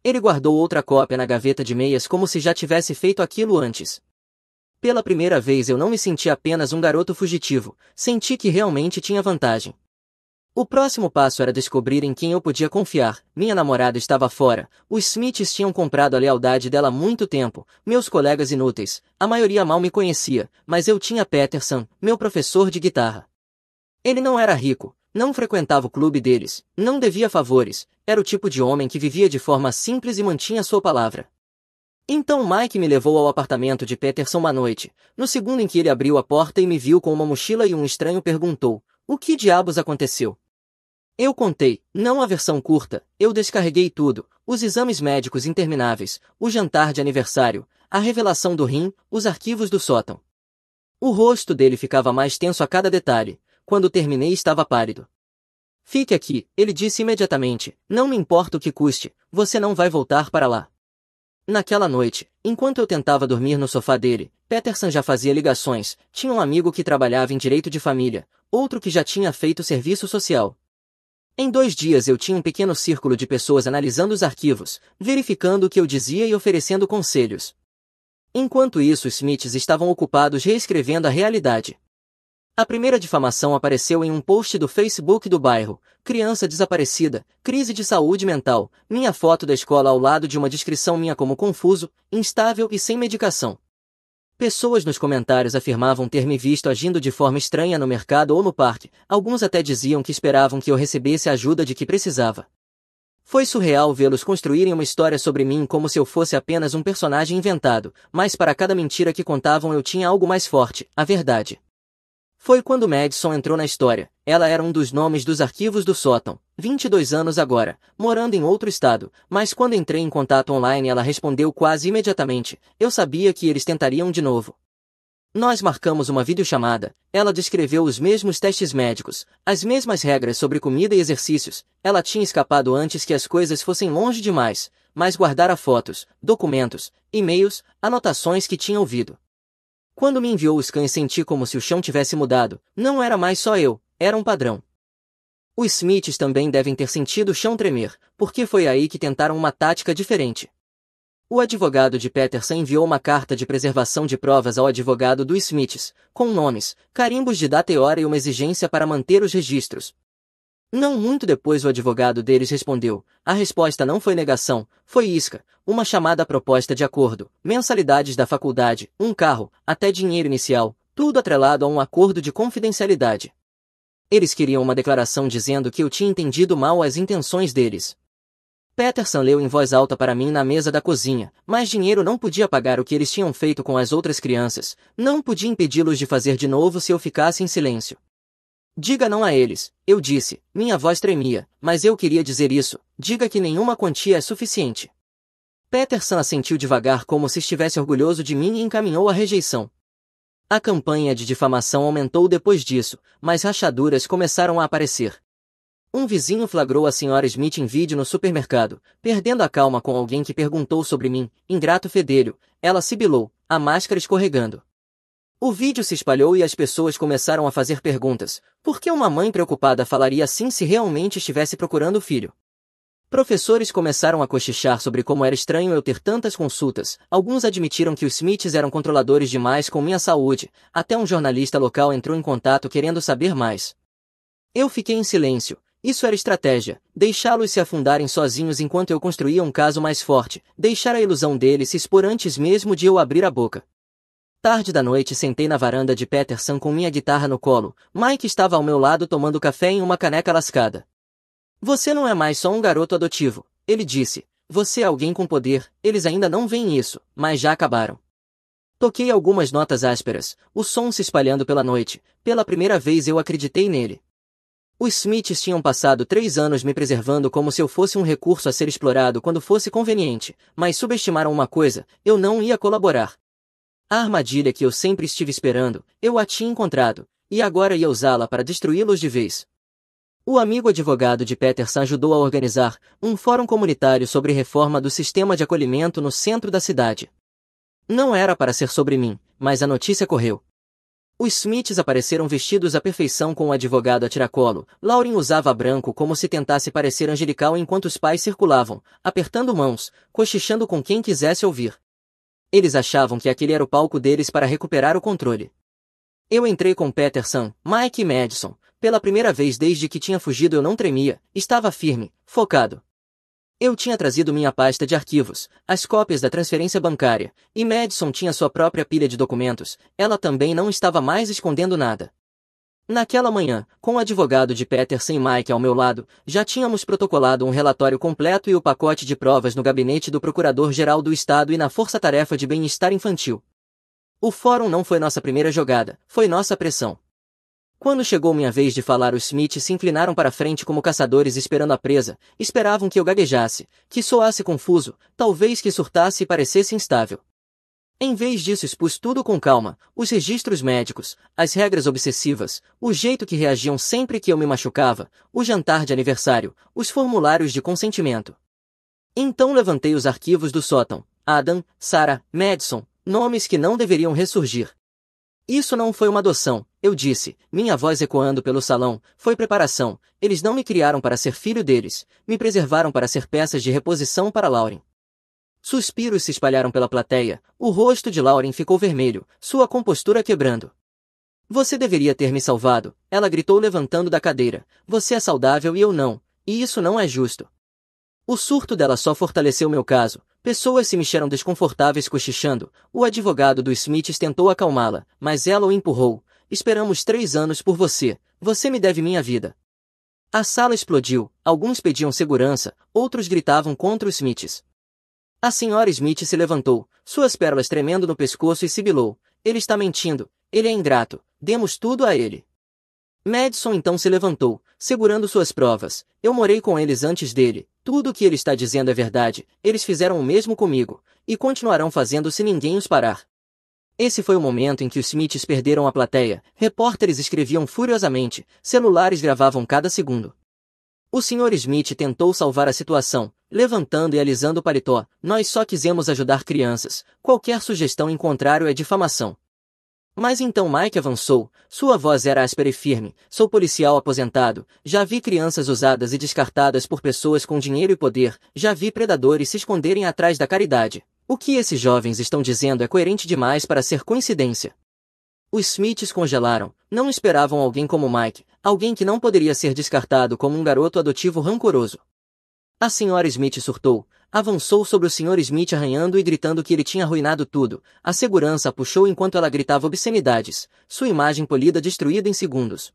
Ele guardou outra cópia na gaveta de meias como se já tivesse feito aquilo antes. Pela primeira vez eu não me senti apenas um garoto fugitivo, senti que realmente tinha vantagem. O próximo passo era descobrir em quem eu podia confiar. Minha namorada estava fora, os Smiths tinham comprado a lealdade dela há muito tempo, meus colegas inúteis, a maioria mal me conhecia, mas eu tinha Peterson, meu professor de guitarra. Ele não era rico, não frequentava o clube deles, não devia favores, era o tipo de homem que vivia de forma simples e mantinha sua palavra. Então Mike me levou ao apartamento de Peterson uma noite. No segundo em que ele abriu a porta e me viu com uma mochila e um estranho perguntou, o que diabos aconteceu? Eu contei, não a versão curta, eu descarreguei tudo, os exames médicos intermináveis, o jantar de aniversário, a revelação do rim, os arquivos do sótão. O rosto dele ficava mais tenso a cada detalhe, quando terminei estava pálido. Fique aqui, ele disse imediatamente, não me importa o que custe, você não vai voltar para lá. Naquela noite, enquanto eu tentava dormir no sofá dele, Peterson já fazia ligações, tinha um amigo que trabalhava em direito de família, outro que já tinha feito serviço social. Em 2 dias eu tinha um pequeno círculo de pessoas analisando os arquivos, verificando o que eu dizia e oferecendo conselhos. Enquanto isso, os Smiths estavam ocupados reescrevendo a realidade. A primeira difamação apareceu em um post do Facebook do bairro, criança desaparecida, crise de saúde mental, minha foto da escola ao lado de uma descrição minha como confuso, instável e sem medicação. Pessoas nos comentários afirmavam ter me visto agindo de forma estranha no mercado ou no parque, alguns até diziam que esperavam que eu recebesse a ajuda de que precisava. Foi surreal vê-los construírem uma história sobre mim como se eu fosse apenas um personagem inventado, mas para cada mentira que contavam eu tinha algo mais forte, a verdade. Foi quando Madison entrou na história, ela era um dos nomes dos arquivos do sótão, 22 anos agora, morando em outro estado, mas quando entrei em contato online ela respondeu quase imediatamente, eu sabia que eles tentariam de novo. Nós marcamos uma videochamada, ela descreveu os mesmos testes médicos, as mesmas regras sobre comida e exercícios, ela tinha escapado antes que as coisas fossem longe demais, mas guardara fotos, documentos, e-mails, anotações que tinha ouvido. Quando me enviou os cães senti como se o chão tivesse mudado, não era mais só eu, era um padrão. Os Smiths também devem ter sentido o chão tremer, porque foi aí que tentaram uma tática diferente. O advogado de Peterson enviou uma carta de preservação de provas ao advogado dos Smiths, com nomes, carimbos de data e hora e uma exigência para manter os registros. Não muito depois o advogado deles respondeu, a resposta não foi negação, foi isca, uma chamada proposta de acordo, mensalidades da faculdade, um carro, até dinheiro inicial, tudo atrelado a um acordo de confidencialidade. Eles queriam uma declaração dizendo que eu tinha entendido mal as intenções deles. Peterson leu em voz alta para mim na mesa da cozinha, mas dinheiro não podia pagar o que eles tinham feito com as outras crianças, não podia impedi-los de fazer de novo se eu ficasse em silêncio. Diga não a eles, eu disse, minha voz tremia, mas eu queria dizer isso, diga que nenhuma quantia é suficiente. Peterson assentiu devagar como se estivesse orgulhoso de mim e encaminhou a rejeição. A campanha de difamação aumentou depois disso, mas rachaduras começaram a aparecer. Um vizinho flagrou a Sra. Smith em vídeo no supermercado, perdendo a calma com alguém que perguntou sobre mim, ingrato fedelho, ela sibilou, a máscara escorregando. O vídeo se espalhou e as pessoas começaram a fazer perguntas. Por que uma mãe preocupada falaria assim se realmente estivesse procurando o filho? Professores começaram a cochichar sobre como era estranho eu ter tantas consultas. Alguns admitiram que os Smiths eram controladores demais com minha saúde. Até um jornalista local entrou em contato querendo saber mais. Eu fiquei em silêncio. Isso era estratégia. Deixá-los se afundarem sozinhos enquanto eu construía um caso mais forte. Deixar a ilusão deles se expor antes mesmo de eu abrir a boca. Tarde da noite sentei na varanda de Peterson com minha guitarra no colo. Mike estava ao meu lado tomando café em uma caneca lascada. Você não é mais só um garoto adotivo, ele disse. Você é alguém com poder, eles ainda não veem isso, mas já acabaram. Toquei algumas notas ásperas, o som se espalhando pela noite. Pela primeira vez eu acreditei nele. Os Smiths tinham passado 3 anos me preservando como se eu fosse um recurso a ser explorado quando fosse conveniente, mas subestimaram uma coisa, eu não ia colaborar. A armadilha que eu sempre estive esperando, eu a tinha encontrado, e agora ia usá-la para destruí-los de vez. O amigo advogado de Peterson ajudou a organizar um fórum comunitário sobre reforma do sistema de acolhimento no centro da cidade. Não era para ser sobre mim, mas a notícia correu. Os Smiths apareceram vestidos à perfeição com o advogado a tiracolo. Lauren usava branco como se tentasse parecer angelical enquanto os pais circulavam, apertando mãos, cochichando com quem quisesse ouvir. Eles achavam que aquele era o palco deles para recuperar o controle. Eu entrei com Peterson, Mike e Madison. Pela primeira vez desde que tinha fugido eu não tremia, estava firme, focado. Eu tinha trazido minha pasta de arquivos, as cópias da transferência bancária, e Madison tinha sua própria pilha de documentos, ela também não estava mais escondendo nada. Naquela manhã, com o advogado de Peterson e Mike ao meu lado, já tínhamos protocolado um relatório completo e o pacote de provas no gabinete do Procurador-Geral do Estado e na Força-Tarefa de Bem-Estar Infantil. O fórum não foi nossa primeira jogada, foi nossa pressão. Quando chegou minha vez de falar, os Smiths se inclinaram para frente como caçadores esperando a presa, esperavam que eu gaguejasse, que soasse confuso, talvez que surtasse e parecesse instável. Em vez disso expus tudo com calma, os registros médicos, as regras obsessivas, o jeito que reagiam sempre que eu me machucava, o jantar de aniversário, os formulários de consentimento. Então levantei os arquivos do sótão, Adam, Sarah, Madison, nomes que não deveriam ressurgir. Isso não foi uma adoção, eu disse, minha voz ecoando pelo salão, foi preparação, eles não me criaram para ser filho deles, me preservaram para ser peças de reposição para Lauren. Suspiros se espalharam pela plateia, o rosto de Lauren ficou vermelho, sua compostura quebrando. Você deveria ter me salvado, ela gritou levantando da cadeira, você é saudável e eu não, e isso não é justo. O surto dela só fortaleceu meu caso. Pessoas se mexeram desconfortáveis cochichando. O advogado dos Smiths tentou acalmá-la, mas ela o empurrou. Esperamos 3 anos por você. Você me deve minha vida. A sala explodiu. Alguns pediam segurança, outros gritavam contra os Smiths. A Sra. Smith se levantou, suas pérolas tremendo no pescoço e sibilou. Ele está mentindo. Ele é ingrato. Demos tudo a ele. Madison então se levantou, segurando suas provas. Eu morei com eles antes dele. Tudo o que ele está dizendo é verdade. Eles fizeram o mesmo comigo, e continuarão fazendo se ninguém os parar. Esse foi o momento em que os Smiths perderam a plateia. Repórteres escreviam furiosamente, celulares gravavam cada segundo. O Sr. Smith tentou salvar a situação, levantando e alisando o paletó. Nós só quisemos ajudar crianças. Qualquer sugestão em contrário é difamação. Mas então Mike avançou, sua voz era áspera e firme. Sou policial aposentado, já vi crianças usadas e descartadas por pessoas com dinheiro e poder, já vi predadores se esconderem atrás da caridade. O que esses jovens estão dizendo é coerente demais para ser coincidência. Os Smiths congelaram, não esperavam alguém como Mike, alguém que não poderia ser descartado como um garoto adotivo rancoroso. A Sra. Smith surtou, avançou sobre o Sr. Smith arranhando e gritando que ele tinha arruinado tudo. A segurança a puxou enquanto ela gritava obscenidades, sua imagem polida destruída em segundos.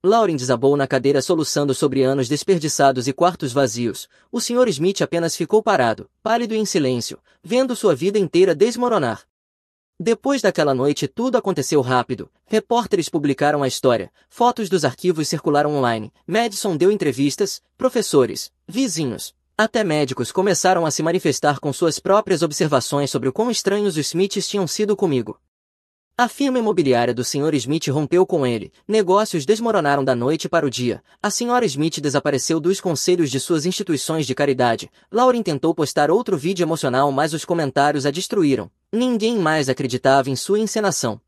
Lauren desabou na cadeira soluçando sobre anos desperdiçados e quartos vazios. O Sr. Smith apenas ficou parado, pálido e em silêncio, vendo sua vida inteira desmoronar. Depois daquela noite tudo aconteceu rápido. Repórteres publicaram a história, fotos dos arquivos circularam online, Madison deu entrevistas, professores, vizinhos, até médicos começaram a se manifestar com suas próprias observações sobre o quão estranhos os Smiths tinham sido comigo. A firma imobiliária do Sr. Smith rompeu com ele, negócios desmoronaram da noite para o dia, a Sra. Smith desapareceu dos conselhos de suas instituições de caridade, Lauren tentou postar outro vídeo emocional mas os comentários a destruíram, ninguém mais acreditava em sua encenação.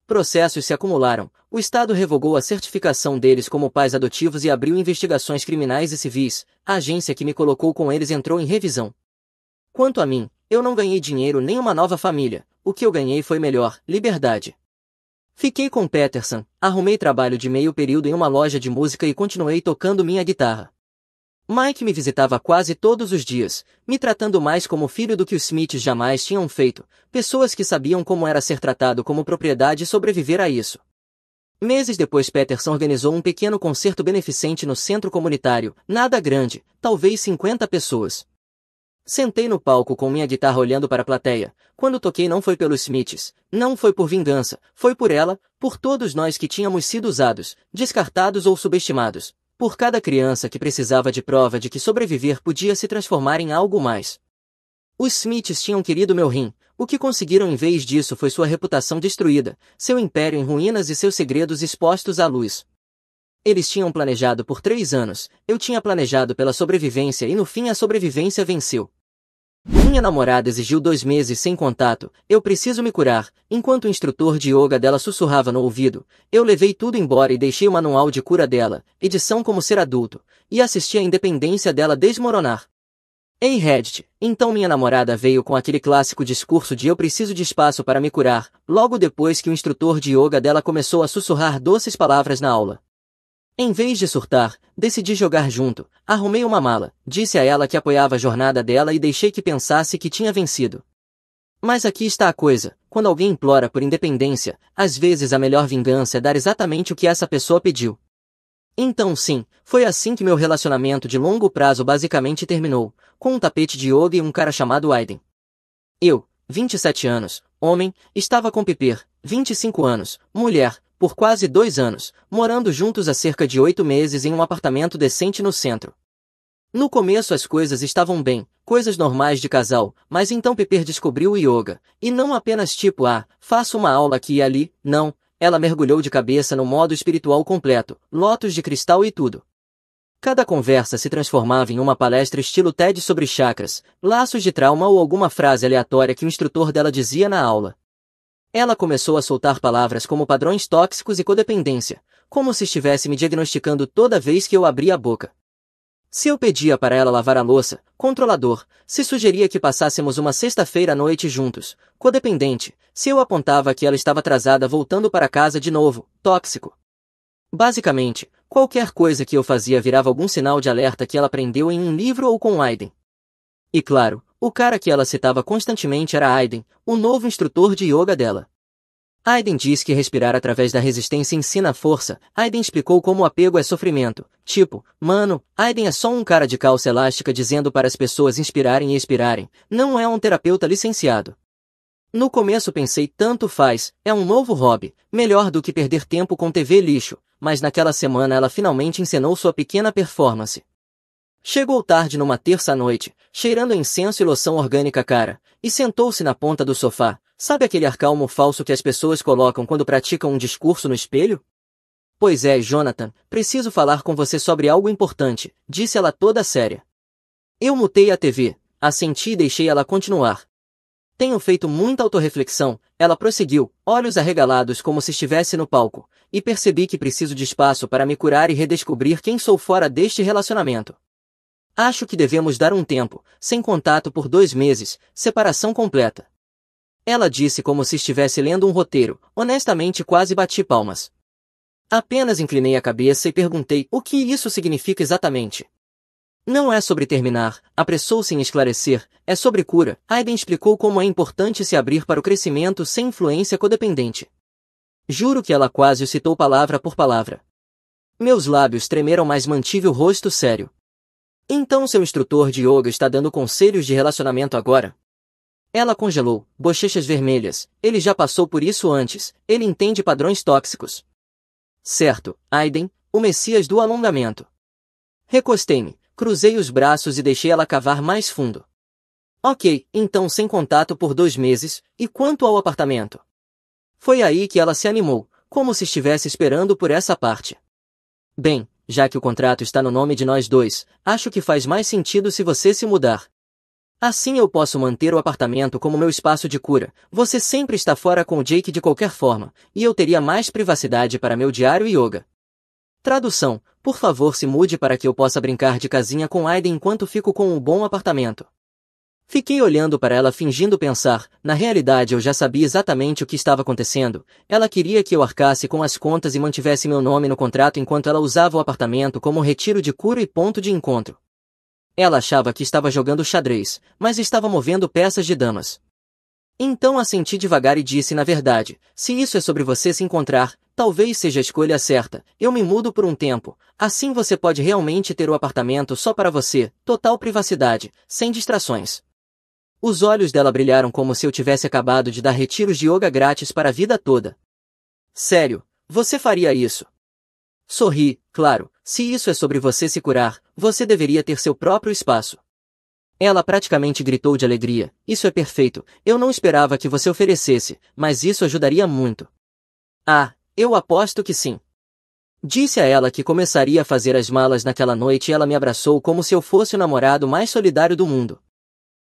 Processos se acumularam, o Estado revogou a certificação deles como pais adotivos e abriu investigações criminais e civis, a agência que me colocou com eles entrou em revisão. Quanto a mim, eu não ganhei dinheiro nem uma nova família, o que eu ganhei foi melhor, liberdade. Fiquei com Peterson, arrumei trabalho de meio período em uma loja de música e continuei tocando minha guitarra. Mike me visitava quase todos os dias, me tratando mais como filho do que os Smiths jamais tinham feito, pessoas que sabiam como era ser tratado como propriedade e sobreviver a isso. Meses depois Peterson organizou um pequeno concerto beneficente no centro comunitário, nada grande, talvez 50 pessoas. Sentei no palco com minha guitarra olhando para a plateia. Quando toquei não foi pelos Smiths, não foi por vingança, foi por ela, por todos nós que tínhamos sido usados, descartados ou subestimados. Por cada criança que precisava de prova de que sobreviver podia se transformar em algo mais. Os Smiths tinham querido meu rim, o que conseguiram em vez disso foi sua reputação destruída, seu império em ruínas e seus segredos expostos à luz. Eles tinham planejado por 3 anos, eu tinha planejado pela sobrevivência e no fim a sobrevivência venceu. Minha namorada exigiu 2 meses sem contato, eu preciso me curar, enquanto o instrutor de yoga dela sussurrava no ouvido, eu levei tudo embora e deixei o manual de cura dela, edição como ser adulto, e assisti a independência dela desmoronar. Ei Reddit, então minha namorada veio com aquele clássico discurso de eu preciso de espaço para me curar, logo depois que o instrutor de yoga dela começou a sussurrar doces palavras na aula. Em vez de surtar, decidi jogar junto, arrumei uma mala, disse a ela que apoiava a jornada dela e deixei que pensasse que tinha vencido. Mas aqui está a coisa, quando alguém implora por independência, às vezes a melhor vingança é dar exatamente o que essa pessoa pediu. Então sim, foi assim que meu relacionamento de longo prazo basicamente terminou, com um tapete de yoga e um cara chamado Aiden. Eu, 27 anos, homem, estava com Piper, 25 anos, mulher, por quase 2 anos, morando juntos há cerca de 8 meses em um apartamento decente no centro. No começo as coisas estavam bem, coisas normais de casal, mas então Piper descobriu o yoga, e não apenas tipo faço uma aula aqui e ali, não, ela mergulhou de cabeça no modo espiritual completo, lótus de cristal e tudo. Cada conversa se transformava em uma palestra estilo TED sobre chakras, laços de trauma ou alguma frase aleatória que o instrutor dela dizia na aula. Ela começou a soltar palavras como padrões tóxicos e codependência, como se estivesse me diagnosticando toda vez que eu abria a boca. Se eu pedia para ela lavar a louça, controlador, se sugeria que passássemos uma sexta-feira à noite juntos, codependente, se eu apontava que ela estava atrasada voltando para casa de novo, tóxico. Basicamente, qualquer coisa que eu fazia virava algum sinal de alerta que ela aprendeu em um livro ou com Aiden. E claro, o cara que ela citava constantemente era Aiden, o novo instrutor de yoga dela. Aiden diz que respirar através da resistência ensina força. Aiden explicou como o apego é sofrimento. Tipo, mano, Aiden é só um cara de calça elástica dizendo para as pessoas inspirarem e expirarem, não é um terapeuta licenciado. No começo pensei tanto faz, é um novo hobby, melhor do que perder tempo com TV lixo, mas naquela semana ela finalmente encenou sua pequena performance. Chegou tarde numa terça-noite, cheirando a incenso e loção orgânica cara, e sentou-se na ponta do sofá. Sabe aquele ar calmo falso que as pessoas colocam quando praticam um discurso no espelho? Pois é, Jonathan, preciso falar com você sobre algo importante, disse ela toda séria. Eu mutei a TV, assenti e deixei ela continuar. Tenho feito muita autorreflexão, ela prosseguiu, olhos arregalados como se estivesse no palco, e percebi que preciso de espaço para me curar e redescobrir quem sou fora deste relacionamento. Acho que devemos dar um tempo, sem contato por 2 meses, separação completa. Ela disse como se estivesse lendo um roteiro, honestamente quase bati palmas. Apenas inclinei a cabeça e perguntei o que isso significa exatamente. Não é sobre terminar, apressou-se em esclarecer, é sobre cura. Aiden explicou como é importante se abrir para o crescimento sem influência codependente. Juro que ela quase o citou palavra por palavra. Meus lábios tremeram, mas mantive o rosto sério. Então seu instrutor de yoga está dando conselhos de relacionamento agora? Ela congelou, bochechas vermelhas. Ele já passou por isso antes. Ele entende padrões tóxicos. Certo, Aiden, o messias do alongamento. Recostei-me, cruzei os braços e deixei ela cavar mais fundo. Ok, então sem contato por 2 meses, e quanto ao apartamento? Foi aí que ela se animou, como se estivesse esperando por essa parte. Bem, já que o contrato está no nome de nós dois, acho que faz mais sentido se você se mudar. Assim eu posso manter o apartamento como meu espaço de cura, você sempre está fora com o Jake de qualquer forma, e eu teria mais privacidade para meu diário e yoga. Tradução, por favor se mude para que eu possa brincar de casinha com Aiden enquanto fico com um bom apartamento. Fiquei olhando para ela fingindo pensar, na realidade eu já sabia exatamente o que estava acontecendo, ela queria que eu arcasse com as contas e mantivesse meu nome no contrato enquanto ela usava o apartamento como retiro de cura e ponto de encontro. Ela achava que estava jogando xadrez, mas estava movendo peças de damas. Então assenti devagar e disse na verdade, se isso é sobre você se encontrar, talvez seja a escolha certa, eu me mudo por um tempo, assim você pode realmente ter o apartamento só para você, total privacidade, sem distrações. Os olhos dela brilharam como se eu tivesse acabado de dar retiros de yoga grátis para a vida toda. Sério, você faria isso? Sorri, claro, se isso é sobre você se curar, você deveria ter seu próprio espaço. Ela praticamente gritou de alegria, isso é perfeito, eu não esperava que você oferecesse, mas isso ajudaria muito. Ah, eu aposto que sim. Disse a ela que começaria a fazer as malas naquela noite e ela me abraçou como se eu fosse o namorado mais solidário do mundo.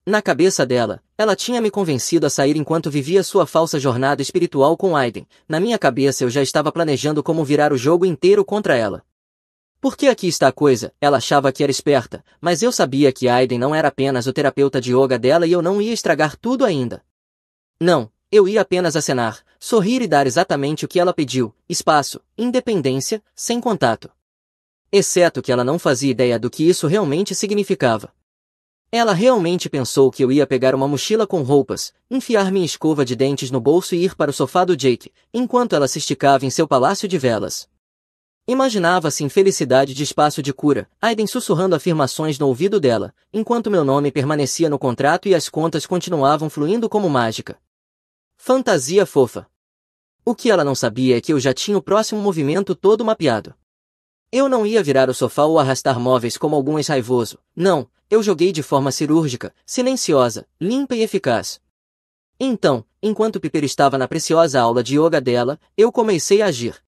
Na cabeça dela, ela tinha me convencido a sair enquanto vivia sua falsa jornada espiritual com Aiden. Na minha cabeça eu já estava planejando como virar o jogo inteiro contra ela. Porque aqui está a coisa, ela achava que era esperta, mas eu sabia que Aiden não era apenas o terapeuta de yoga dela e eu não ia estragar tudo ainda. Não, eu ia apenas acenar, sorrir e dar exatamente o que ela pediu, espaço, independência, sem contato. Exceto que ela não fazia ideia do que isso realmente significava. Ela realmente pensou que eu ia pegar uma mochila com roupas, enfiar minha escova de dentes no bolso e ir para o sofá do Jake, enquanto ela se esticava em seu palácio de velas. Imaginava-se infelicidade de espaço de cura, Aiden sussurrando afirmações no ouvido dela, enquanto meu nome permanecia no contrato e as contas continuavam fluindo como mágica. Fantasia fofa. O que ela não sabia é que eu já tinha o próximo movimento todo mapeado. Eu não ia virar o sofá ou arrastar móveis como algum ex-raivoso, não, eu joguei de forma cirúrgica, silenciosa, limpa e eficaz. Então, enquanto Piper estava na preciosa aula de yoga dela, eu comecei a agir.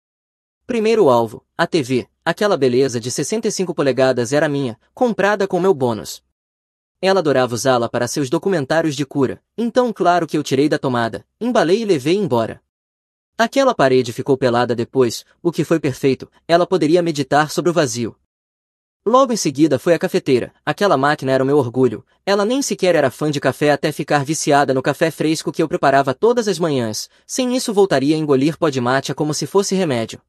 Primeiro alvo, a TV, aquela beleza de 65 polegadas era minha, comprada com meu bônus. Ela adorava usá-la para seus documentários de cura, então claro que eu tirei da tomada, embalei e levei embora. Aquela parede ficou pelada depois, o que foi perfeito, ela poderia meditar sobre o vazio. Logo em seguida foi a cafeteira, aquela máquina era o meu orgulho, ela nem sequer era fã de café até ficar viciada no café fresco que eu preparava todas as manhãs, sem isso voltaria a engolir pó de matcha como se fosse remédio.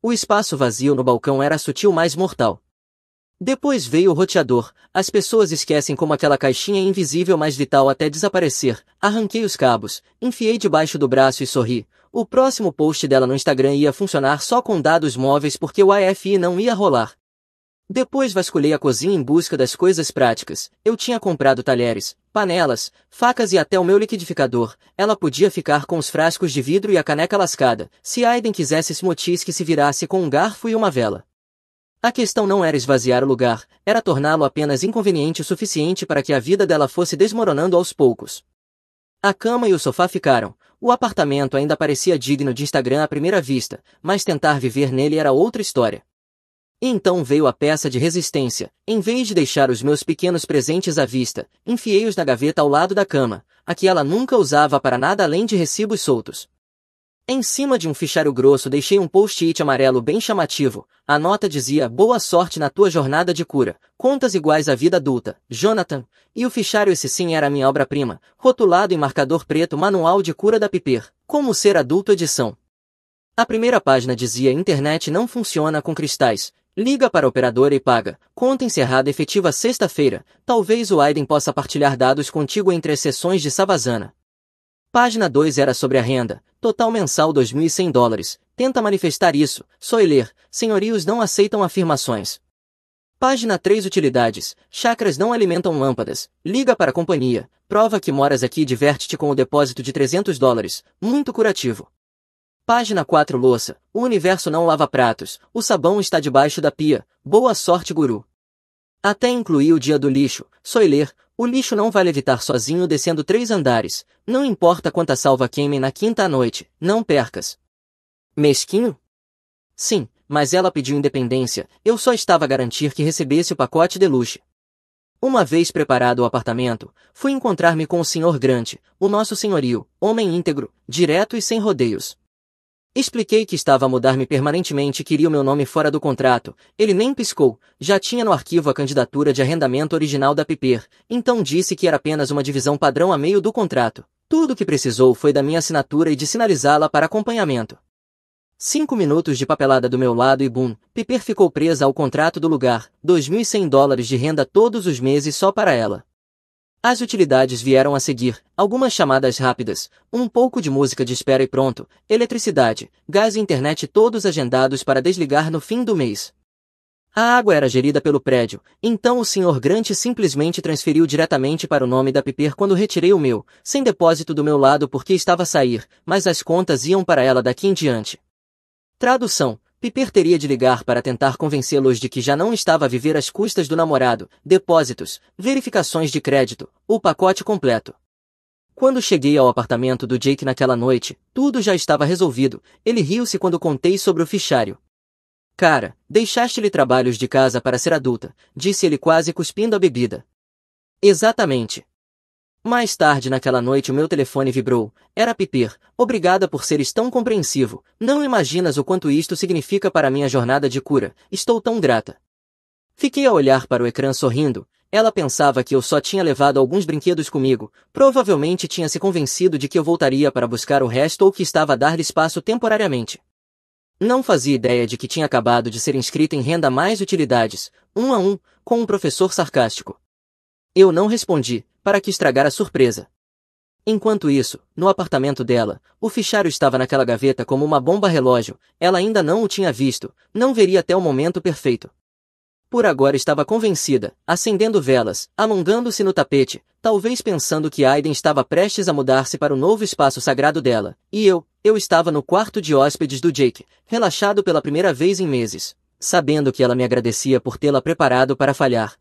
O espaço vazio no balcão era a sutil mais mortal. Depois veio o roteador, as pessoas esquecem como aquela caixinha é invisível mais vital até desaparecer, arranquei os cabos, enfiei debaixo do braço e sorri. O próximo post dela no Instagram ia funcionar só com dados móveis porque o Wi-Fi não ia rolar. Depois vasculhei a cozinha em busca das coisas práticas, eu tinha comprado talheres, panelas, facas e até o meu liquidificador, ela podia ficar com os frascos de vidro e a caneca lascada, se Aiden quisesse smoothies que se virasse com um garfo e uma vela. A questão não era esvaziar o lugar, era torná-lo apenas inconveniente o suficiente para que a vida dela fosse desmoronando aos poucos. A cama e o sofá ficaram, o apartamento ainda parecia digno de Instagram à primeira vista, mas tentar viver nele era outra história. E então veio a peça de resistência, em vez de deixar os meus pequenos presentes à vista, enfiei-os na gaveta ao lado da cama, a que ela nunca usava para nada além de recibos soltos. Em cima de um fichário grosso deixei um post-it amarelo bem chamativo, a nota dizia boa sorte na tua jornada de cura, contas iguais à vida adulta, Jonathan, e o fichário esse sim era minha obra-prima, rotulado em marcador preto Manual de Cura da Piper, Como Ser Adulto edição. A primeira página dizia internet não funciona com cristais, liga para a operadora e paga, conta encerrada efetiva sexta-feira, talvez o Aiden possa partilhar dados contigo entre as sessões de Savasana. Página 2 era sobre a renda, total mensal $2.100. Tenta manifestar isso, Soiler, senhorios não aceitam afirmações. Página 3 Utilidades, chakras não alimentam lâmpadas, liga para a companhia, prova que moras aqui e diverte-te com o depósito de $300, muito curativo. Página 4 Louça, o universo não lava pratos, o sabão está debaixo da pia, boa sorte guru. Até incluí o dia do lixo, Soiler, o lixo não vai levitar sozinho descendo 3 andares, não importa quanta salva queimem na quinta à noite, não percas. Mesquinho? Sim, mas ela pediu independência, eu só estava a garantir que recebesse o pacote de luxo. Uma vez preparado o apartamento, fui encontrar-me com o Sr. Grant, o nosso senhorio, homem íntegro, direto e sem rodeios. Expliquei que estava a mudar-me permanentemente e queria o meu nome fora do contrato, ele nem piscou, já tinha no arquivo a candidatura de arrendamento original da Piper, então disse que era apenas uma divisão padrão a meio do contrato. Tudo o que precisou foi da minha assinatura e de sinalizá-la para acompanhamento. 5 minutos de papelada do meu lado e bum, Piper ficou presa ao contrato do lugar, $2.100 de renda todos os meses só para ela. As utilidades vieram a seguir, algumas chamadas rápidas, um pouco de música de espera e pronto, eletricidade, gás e internet todos agendados para desligar no fim do mês. A água era gerida pelo prédio, então o Sr. Grant simplesmente transferiu diretamente para o nome da Piper quando retirei o meu, sem depósito do meu lado porque estava a sair, mas as contas iam para ela daqui em diante. Tradução. Piper teria de ligar para tentar convencê-los de que já não estava a viver às custas do namorado, depósitos, verificações de crédito, o pacote completo. Quando cheguei ao apartamento do Jake naquela noite, tudo já estava resolvido, ele riu-se quando contei sobre o fichário. Cara, deixaste-lhe trabalhos de casa para ser adulta, disse ele quase cuspindo a bebida. Exatamente. Mais tarde naquela noite o meu telefone vibrou, era Piper, obrigada por seres tão compreensivo, não imaginas o quanto isto significa para minha jornada de cura, estou tão grata. Fiquei a olhar para o ecrã sorrindo, ela pensava que eu só tinha levado alguns brinquedos comigo, provavelmente tinha se convencido de que eu voltaria para buscar o resto ou que estava a dar-lhe espaço temporariamente. Não fazia ideia de que tinha acabado de ser inscrita em Renda Mais Utilidades, 1 a 1, com um professor sarcástico. Eu não respondi, para que estragar a surpresa. Enquanto isso, no apartamento dela, o fichário estava naquela gaveta como uma bomba relógio, ela ainda não o tinha visto, não veria até o momento perfeito. Por agora estava convencida, acendendo velas, alongando-se no tapete, talvez pensando que Aiden estava prestes a mudar-se para o novo espaço sagrado dela, e eu estava no quarto de hóspedes do Jake, relaxado pela primeira vez em meses, sabendo que ela me agradecia por tê-la preparado para falhar.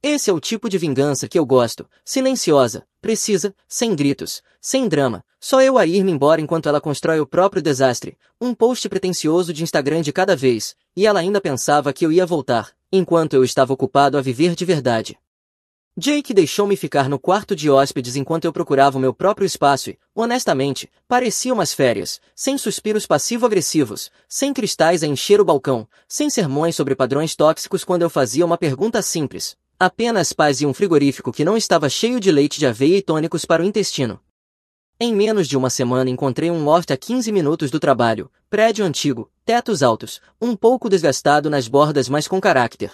Esse é o tipo de vingança que eu gosto, silenciosa, precisa, sem gritos, sem drama, só eu a ir-me embora enquanto ela constrói o próprio desastre, um post pretensioso de Instagram de cada vez, e ela ainda pensava que eu ia voltar, enquanto eu estava ocupado a viver de verdade. Jake deixou-me ficar no quarto de hóspedes enquanto eu procurava o meu próprio espaço e, honestamente, parecia umas férias, sem suspiros passivo-agressivos, sem cristais a encher o balcão, sem sermões sobre padrões tóxicos quando eu fazia uma pergunta simples. Apenas paz e um frigorífico que não estava cheio de leite de aveia e tônicos para o intestino. Em menos de uma semana encontrei um loft a 15 minutos do trabalho, prédio antigo, tetos altos, um pouco desgastado nas bordas mas com caráter.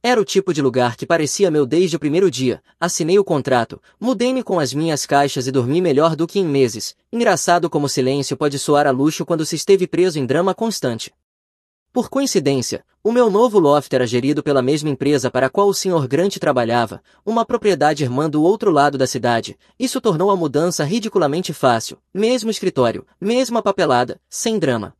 Era o tipo de lugar que parecia meu desde o primeiro dia, assinei o contrato, mudei-me com as minhas caixas e dormi melhor do que em meses, engraçado como silêncio pode soar a luxo quando se esteve preso em drama constante. Por coincidência, o meu novo loft era gerido pela mesma empresa para a qual o Sr. Grant trabalhava, uma propriedade irmã do outro lado da cidade. Isso tornou a mudança ridiculamente fácil, mesmo escritório, mesma papelada, sem drama.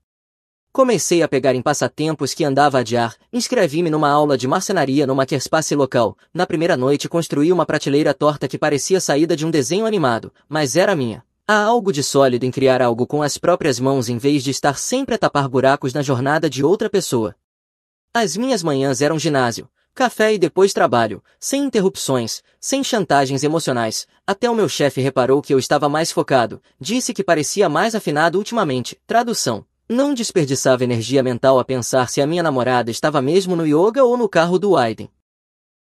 Comecei a pegar em passatempos que andava a adiar, inscrevi-me numa aula de marcenaria no makerspace local, na primeira noite construí uma prateleira torta que parecia saída de um desenho animado, mas era minha. Há algo de sólido em criar algo com as próprias mãos em vez de estar sempre a tapar buracos na jornada de outra pessoa. As minhas manhãs eram ginásio, café e depois trabalho, sem interrupções, sem chantagens emocionais, até o meu chefe reparou que eu estava mais focado, disse que parecia mais afinado ultimamente, tradução. Não desperdiçava energia mental a pensar se a minha namorada estava mesmo no yoga ou no carro do Aiden.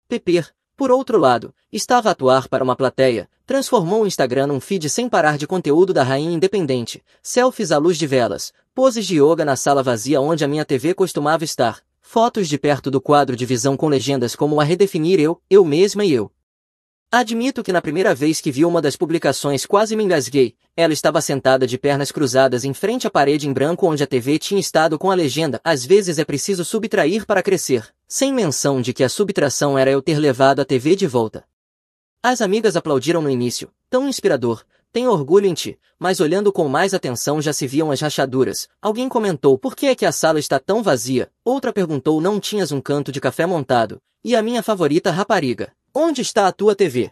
Piper, por outro lado, estava a atuar para uma plateia, transformou o Instagram num feed sem parar de conteúdo da rainha independente, selfies à luz de velas, poses de yoga na sala vazia onde a minha TV costumava estar, fotos de perto do quadro de visão com legendas como a redefinir eu mesma e eu. Admito que na primeira vez que vi uma das publicações quase me engasguei. Ela estava sentada de pernas cruzadas em frente à parede em branco onde a TV tinha estado com a legenda "Às vezes é preciso subtrair para crescer", sem menção de que a subtração era eu ter levado a TV de volta. As amigas aplaudiram no início, tão inspirador, tenho orgulho em ti, mas olhando com mais atenção já se viam as rachaduras. Alguém comentou por que é que a sala está tão vazia, outra perguntou não tinhas um canto de café montado, e a minha favorita rapariga, onde está a tua TV?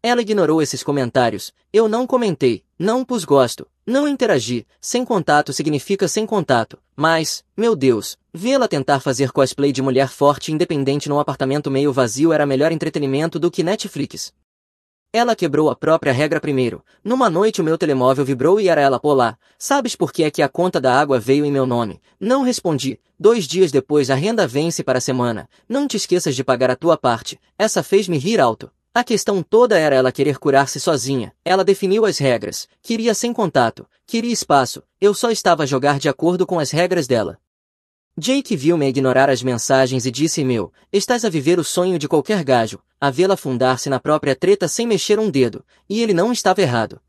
Ela ignorou esses comentários, eu não comentei, não pus gosto, não interagi, sem contato significa sem contato, mas, meu Deus, vê-la tentar fazer cosplay de mulher forte e independente num apartamento meio vazio era melhor entretenimento do que Netflix. Ela quebrou a própria regra primeiro. Numa noite o meu telemóvel vibrou e era ela. Olá, sabes por que é que a conta da água veio em meu nome? Não respondi. 2 dias depois a renda vence para a semana. Não te esqueças de pagar a tua parte. Essa fez-me rir alto. A questão toda era ela querer curar-se sozinha. Ela definiu as regras. Queria sem contato. Queria espaço. Eu só estava a jogar de acordo com as regras dela. Jake viu-me ignorar as mensagens e disse meu, estás a viver o sonho de qualquer gajo, a vê-la afundar-se na própria treta sem mexer um dedo, e ele não estava errado.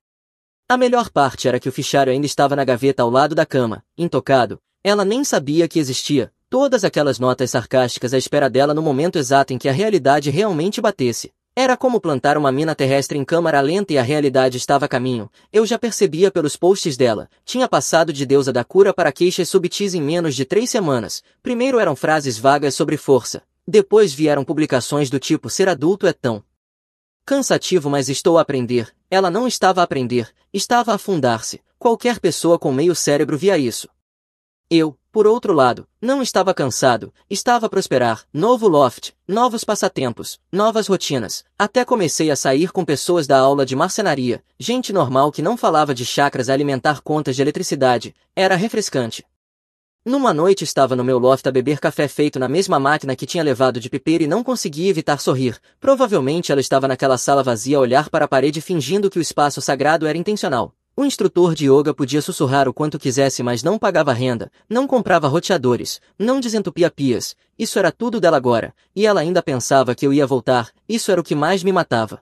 A melhor parte era que o fichário ainda estava na gaveta ao lado da cama, intocado, ela nem sabia que existia, todas aquelas notas sarcásticas à espera dela no momento exato em que a realidade realmente batesse. Era como plantar uma mina terrestre em câmara lenta e a realidade estava a caminho. Eu já percebia pelos posts dela. Tinha passado de deusa da cura para queixas subtis em menos de 3 semanas. Primeiro eram frases vagas sobre força. Depois vieram publicações do tipo ser adulto é tão cansativo, mas estou a aprender. Ela não estava a aprender, estava a afundar-se. Qualquer pessoa com meio cérebro via isso. Eu, por outro lado, não estava cansado, estava a prosperar, novo loft, novos passatempos, novas rotinas, até comecei a sair com pessoas da aula de marcenaria, gente normal que não falava de chakras a alimentar contas de eletricidade, era refrescante. Numa noite estava no meu loft a beber café feito na mesma máquina que tinha levado de pipeira e não conseguia evitar sorrir, provavelmente ela estava naquela sala vazia a olhar para a parede fingindo que o espaço sagrado era intencional. O instrutor de yoga podia sussurrar o quanto quisesse mas não pagava renda, não comprava roteadores, não desentupia pias, isso era tudo dela agora, e ela ainda pensava que eu ia voltar, isso era o que mais me matava.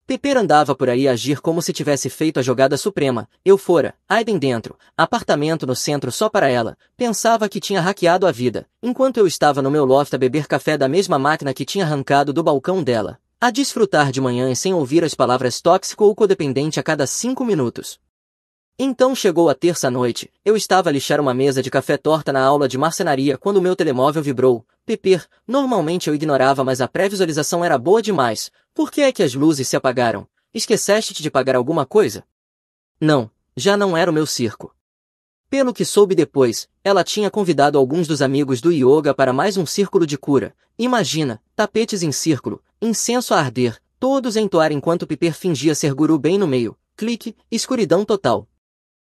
Pepper andava por aí a agir como se tivesse feito a jogada suprema, eu fora, Aiden dentro, apartamento no centro só para ela, pensava que tinha hackeado a vida, enquanto eu estava no meu loft a beber café da mesma máquina que tinha arrancado do balcão dela. A desfrutar de manhã sem ouvir as palavras tóxico ou codependente a cada 5 minutos. Então chegou a terça-noite, eu estava a lixar uma mesa de café torta na aula de marcenaria quando meu telemóvel vibrou. Pepper, normalmente eu ignorava mas a pré-visualização era boa demais. Por que é que as luzes se apagaram? Esqueceste de pagar alguma coisa? Não, já não era o meu circo. Pelo que soube depois, ela tinha convidado alguns dos amigos do yoga para mais um círculo de cura. Imagina, tapetes em círculo, incenso a arder, todos a entoar enquanto Piper fingia ser guru bem no meio. Clique, escuridão total.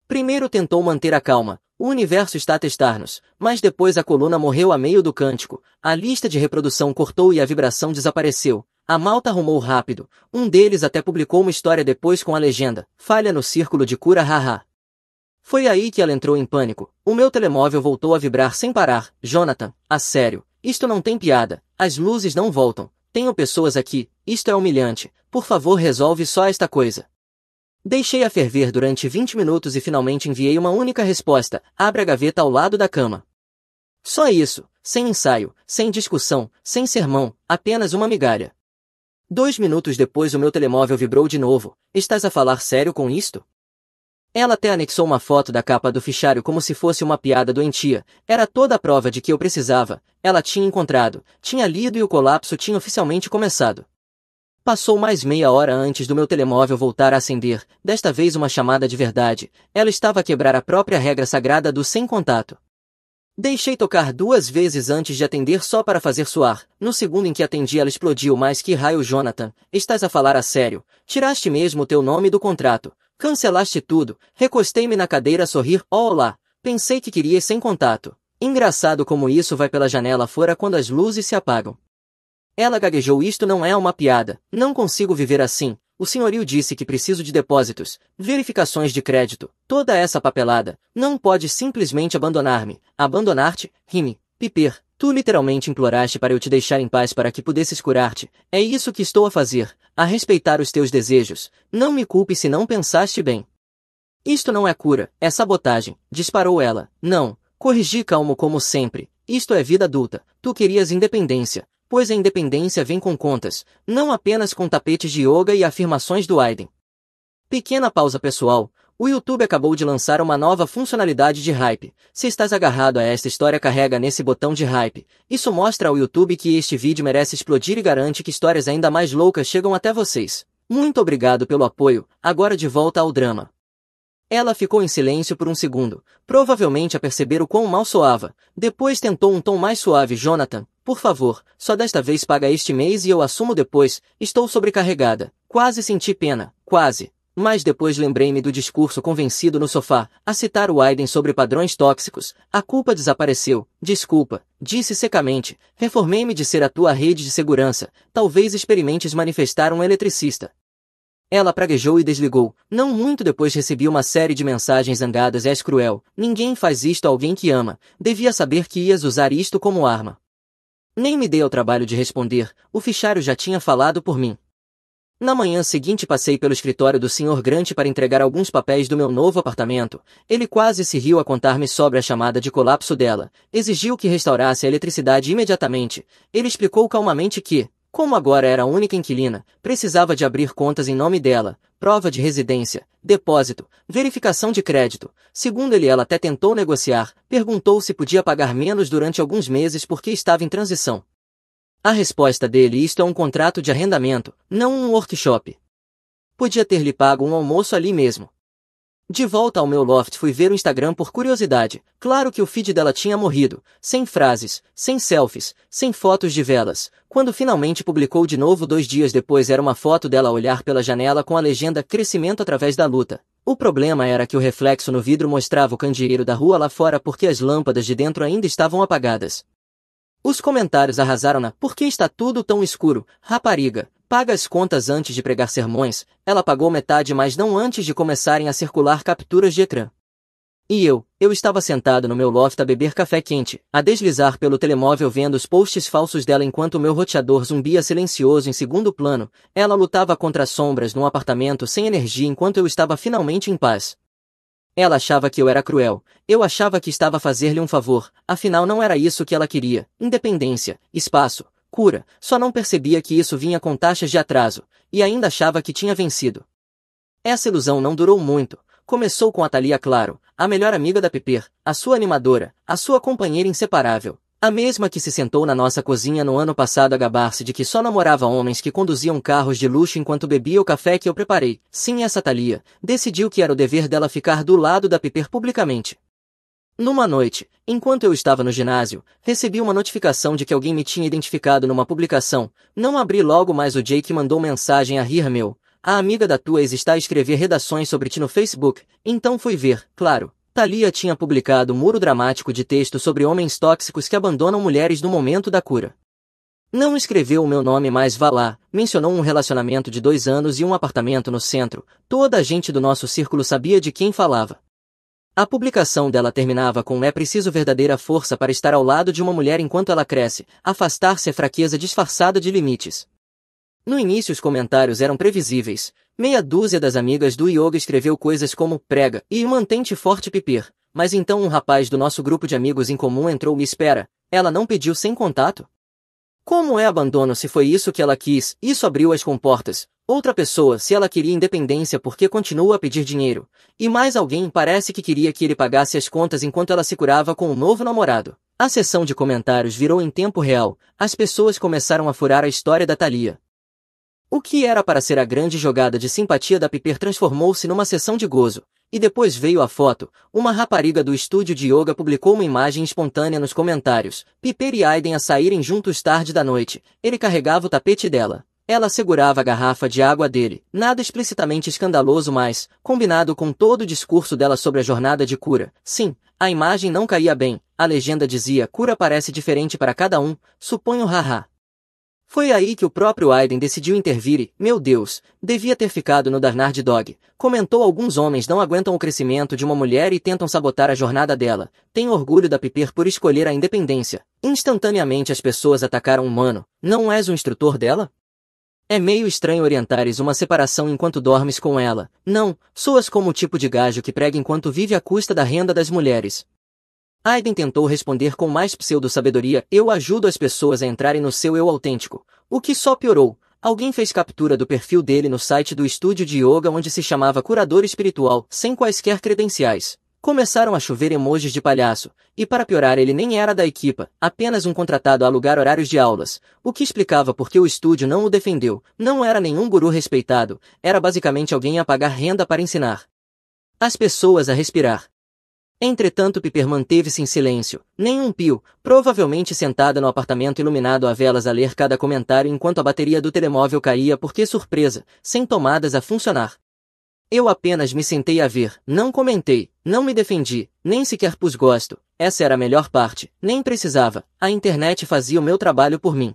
Primeiro tentou manter a calma, o universo está a testar-nos, mas depois a coluna morreu a meio do cântico, a lista de reprodução cortou e a vibração desapareceu. A malta arrumou rápido, um deles até publicou uma história depois com a legenda, falha no círculo de cura haha. Foi aí que ela entrou em pânico. O meu telemóvel voltou a vibrar sem parar. Jonathan, a sério, isto não tem piada. As luzes não voltam. Tenho pessoas aqui. Isto é humilhante. Por favor, resolve só esta coisa. Deixei-a ferver durante 20 minutos e finalmente enviei uma única resposta. Abre a gaveta ao lado da cama. Só isso. Sem ensaio, sem discussão, sem sermão, apenas uma migalha. 2 minutos depois o meu telemóvel vibrou de novo. Estás a falar sério com isto? Ela até anexou uma foto da capa do fichário como se fosse uma piada doentia. Era toda a prova de que eu precisava. Ela tinha encontrado, tinha lido e o colapso tinha oficialmente começado. Passou mais meia hora antes do meu telemóvel voltar a acender, desta vez uma chamada de verdade. Ela estava a quebrar a própria regra sagrada do sem contato. Deixei tocar 2 vezes antes de atender só para fazer soar. No segundo em que atendi ela explodiu. Mas que raio, Jonathan, estás a falar a sério? Tiraste mesmo o teu nome do contrato. Cancelaste tudo. Recostei-me na cadeira a sorrir. Oh, olá. Pensei que querias sem contato. Engraçado como isso vai pela janela fora quando as luzes se apagam. Ela gaguejou. Isto não é uma piada. Não consigo viver assim. O senhorio disse que preciso de depósitos, verificações de crédito, toda essa papelada. Não pode simplesmente abandonar-me. Abandonar-te? Rime. Piper. Tu literalmente imploraste para eu te deixar em paz para que pudesses curar-te. É isso que estou a fazer, a respeitar os teus desejos. Não me culpe se não pensaste bem. Isto não é cura, é sabotagem, disparou ela. Não, corrigi calmo como sempre. Isto é vida adulta. Tu querias independência, pois a independência vem com contas, não apenas com tapetes de yoga e afirmações do Aiden. Pequena pausa pessoal. O YouTube acabou de lançar uma nova funcionalidade de hype. Se estás agarrado a esta história, carrega nesse botão de hype. Isso mostra ao YouTube que este vídeo merece explodir e garante que histórias ainda mais loucas chegam até vocês. Muito obrigado pelo apoio, agora de volta ao drama. Ela ficou em silêncio por um segundo, provavelmente a perceber o quão mal soava. Depois tentou um tom mais suave. Jonathan, por favor, só desta vez paga este mês e eu assumo depois. Estou sobrecarregada. Quase senti pena, quase. Mas depois lembrei-me do discurso convencido no sofá, a citar o Aiden sobre padrões tóxicos. A culpa desapareceu. Desculpa, disse secamente. Reformei-me de ser a tua rede de segurança. Talvez experimentes manifestar um eletricista. Ela praguejou e desligou. Não muito depois recebi uma série de mensagens zangadas. És cruel. Ninguém faz isto a alguém que ama. Devia saber que ias usar isto como arma. Nem me dei ao trabalho de responder. O fichário já tinha falado por mim. Na manhã seguinte passei pelo escritório do Sr. Grant para entregar alguns papéis do meu novo apartamento. Ele quase se riu a contar-me sobre a chamada de colapso dela. Exigiu que restaurasse a eletricidade imediatamente. Ele explicou calmamente que, como agora era a única inquilina, precisava de abrir contas em nome dela, prova de residência, depósito, verificação de crédito. Segundo ele, ela até tentou negociar, perguntou se podia pagar menos durante alguns meses porque estava em transição. A resposta dele: isto é um contrato de arrendamento, não um workshop. Podia ter lhe pago um almoço ali mesmo. De volta ao meu loft fui ver o Instagram por curiosidade. Claro que o feed dela tinha morrido, sem frases, sem selfies, sem fotos de velas. Quando finalmente publicou de novo 2 dias depois era uma foto dela a olhar pela janela com a legenda "Crescimento através da luta". O problema era que o reflexo no vidro mostrava o candeeiro da rua lá fora porque as lâmpadas de dentro ainda estavam apagadas. Os comentários arrasaram-na. Por que está tudo tão escuro? Rapariga, paga as contas antes de pregar sermões. Ela pagou metade, mas não antes de começarem a circular capturas de ecrã. E eu estava sentado no meu loft a beber café quente, a deslizar pelo telemóvel vendo os posts falsos dela enquanto o meu roteador zumbia silencioso em segundo plano. Ela lutava contra as sombras num apartamento sem energia enquanto eu estava finalmente em paz. Ela achava que eu era cruel. Eu achava que estava a fazer-lhe um favor. Afinal não era isso que ela queria. Independência, espaço, cura. Só não percebia que isso vinha com taxas de atraso. E ainda achava que tinha vencido. Essa ilusão não durou muito. Começou com a Thalia, claro, a melhor amiga da Piper, a sua animadora, a sua companheira inseparável. A mesma que se sentou na nossa cozinha no ano passado a gabar-se de que só namorava homens que conduziam carros de luxo enquanto bebia o café que eu preparei. Sim, essa Thalia decidiu que era o dever dela ficar do lado da Piper publicamente. Numa noite, enquanto eu estava no ginásio, recebi uma notificação de que alguém me tinha identificado numa publicação. Não abri logo, mas o Jake mandou mensagem a rir: meu, a amiga da tua ex está a escrever redações sobre ti no Facebook. Então fui ver, claro. Thalia tinha publicado um muro dramático de texto sobre homens tóxicos que abandonam mulheres no momento da cura. Não escreveu o meu nome, mas vá lá, mencionou um relacionamento de 2 anos e um apartamento no centro. Toda a gente do nosso círculo sabia de quem falava. A publicação dela terminava com: é preciso verdadeira força para estar ao lado de uma mulher enquanto ela cresce. Afastar-se é fraqueza disfarçada de limites. No início os comentários eram previsíveis. Meia dúzia das amigas do yoga escreveu coisas como "prega" e "mantente forte, Piper". Mas então um rapaz do nosso grupo de amigos em comum entrou e: espera, ela não pediu sem contato? Como é abandono se foi isso que ela quis? Isso abriu as comportas. Outra pessoa: se ela queria independência, por que continua a pedir dinheiro? E mais alguém parece que queria que ele pagasse as contas enquanto ela se curava com o novo namorado. A sessão de comentários virou em tempo real. As pessoas começaram a furar a história da Thalia. O que era para ser a grande jogada de simpatia da Piper transformou-se numa sessão de gozo. E depois veio a foto. Uma rapariga do estúdio de yoga publicou uma imagem espontânea nos comentários. Piper e Aiden a saírem juntos tarde da noite. Ele carregava o tapete dela. Ela segurava a garrafa de água dele. Nada explicitamente escandaloso, mas, combinado com todo o discurso dela sobre a jornada de cura. Sim, a imagem não caía bem. A legenda dizia: cura parece diferente para cada um, suponho, haha. Foi aí que o próprio Aiden decidiu intervir e, meu Deus, devia ter ficado no Darnard Dog. Comentou: alguns homens não aguentam o crescimento de uma mulher e tentam sabotar a jornada dela. Tenho orgulho da Piper por escolher a independência. Instantaneamente as pessoas atacaram o mano. Não és o instrutor dela? É meio estranho orientares uma separação enquanto dormes com ela. Não, soas como o tipo de gajo que prega enquanto vive à custa da renda das mulheres. Aiden tentou responder com mais pseudo-sabedoria. Eu ajudo as pessoas a entrarem no seu eu autêntico. O que só piorou. Alguém fez captura do perfil dele no site do estúdio de yoga onde se chamava Curador Espiritual, sem quaisquer credenciais. Começaram a chover emojis de palhaço, e para piorar ele nem era da equipa, apenas um contratado a alugar horários de aulas, o que explicava por que o estúdio não o defendeu. Não era nenhum guru respeitado, era basicamente alguém a pagar renda para ensinar as pessoas a respirar. Entretanto Piper manteve-se em silêncio, nem um pio, provavelmente sentada no apartamento iluminado a velas a ler cada comentário enquanto a bateria do telemóvel caía porque surpresa, sem tomadas a funcionar. Eu apenas me sentei a ver, não comentei, não me defendi, nem sequer pus gosto, essa era a melhor parte, nem precisava, a internet fazia o meu trabalho por mim.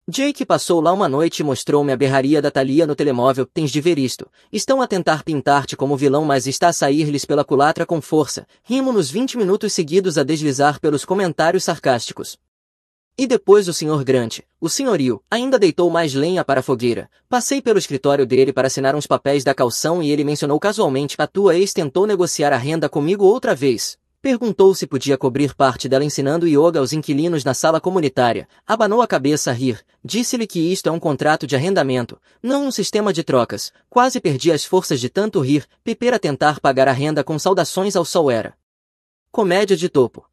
Jake passou lá uma noite e mostrou-me a berraria da Thalia no telemóvel. Tens de ver isto. Estão a tentar pintar-te como vilão, mas está a sair-lhes pela culatra com força. Rimo-nos 20 minutos seguidos a deslizar pelos comentários sarcásticos. E depois o Sr. Grant, o senhorio, ainda deitou mais lenha para a fogueira. Passei pelo escritório dele para assinar uns papéis da calção e ele mencionou casualmente: a tua ex tentou negociar a renda comigo outra vez. Perguntou se podia cobrir parte dela ensinando yoga aos inquilinos na sala comunitária. Abanou a cabeça a rir. Disse-lhe que isto é um contrato de arrendamento, não um sistema de trocas. Quase perdi as forças de tanto rir. Piper a tentar pagar a renda com saudações ao sol era comédia de topo.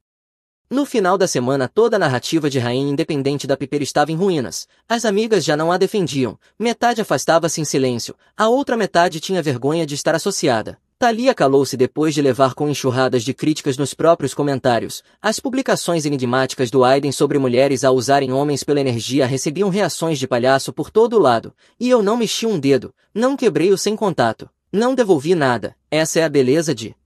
No final da semana toda a narrativa de rainha independente da Piper estava em ruínas. As amigas já não a defendiam. Metade afastava-se em silêncio. A outra metade tinha vergonha de estar associada. Thalia calou-se depois de levar com enxurradas de críticas nos próprios comentários. As publicações enigmáticas do Aiden sobre mulheres a usarem homens pela energia recebiam reações de palhaço por todo o lado. E eu não mexi um dedo. Não quebrei o sem contato. Não devolvi nada. Essa é a beleza de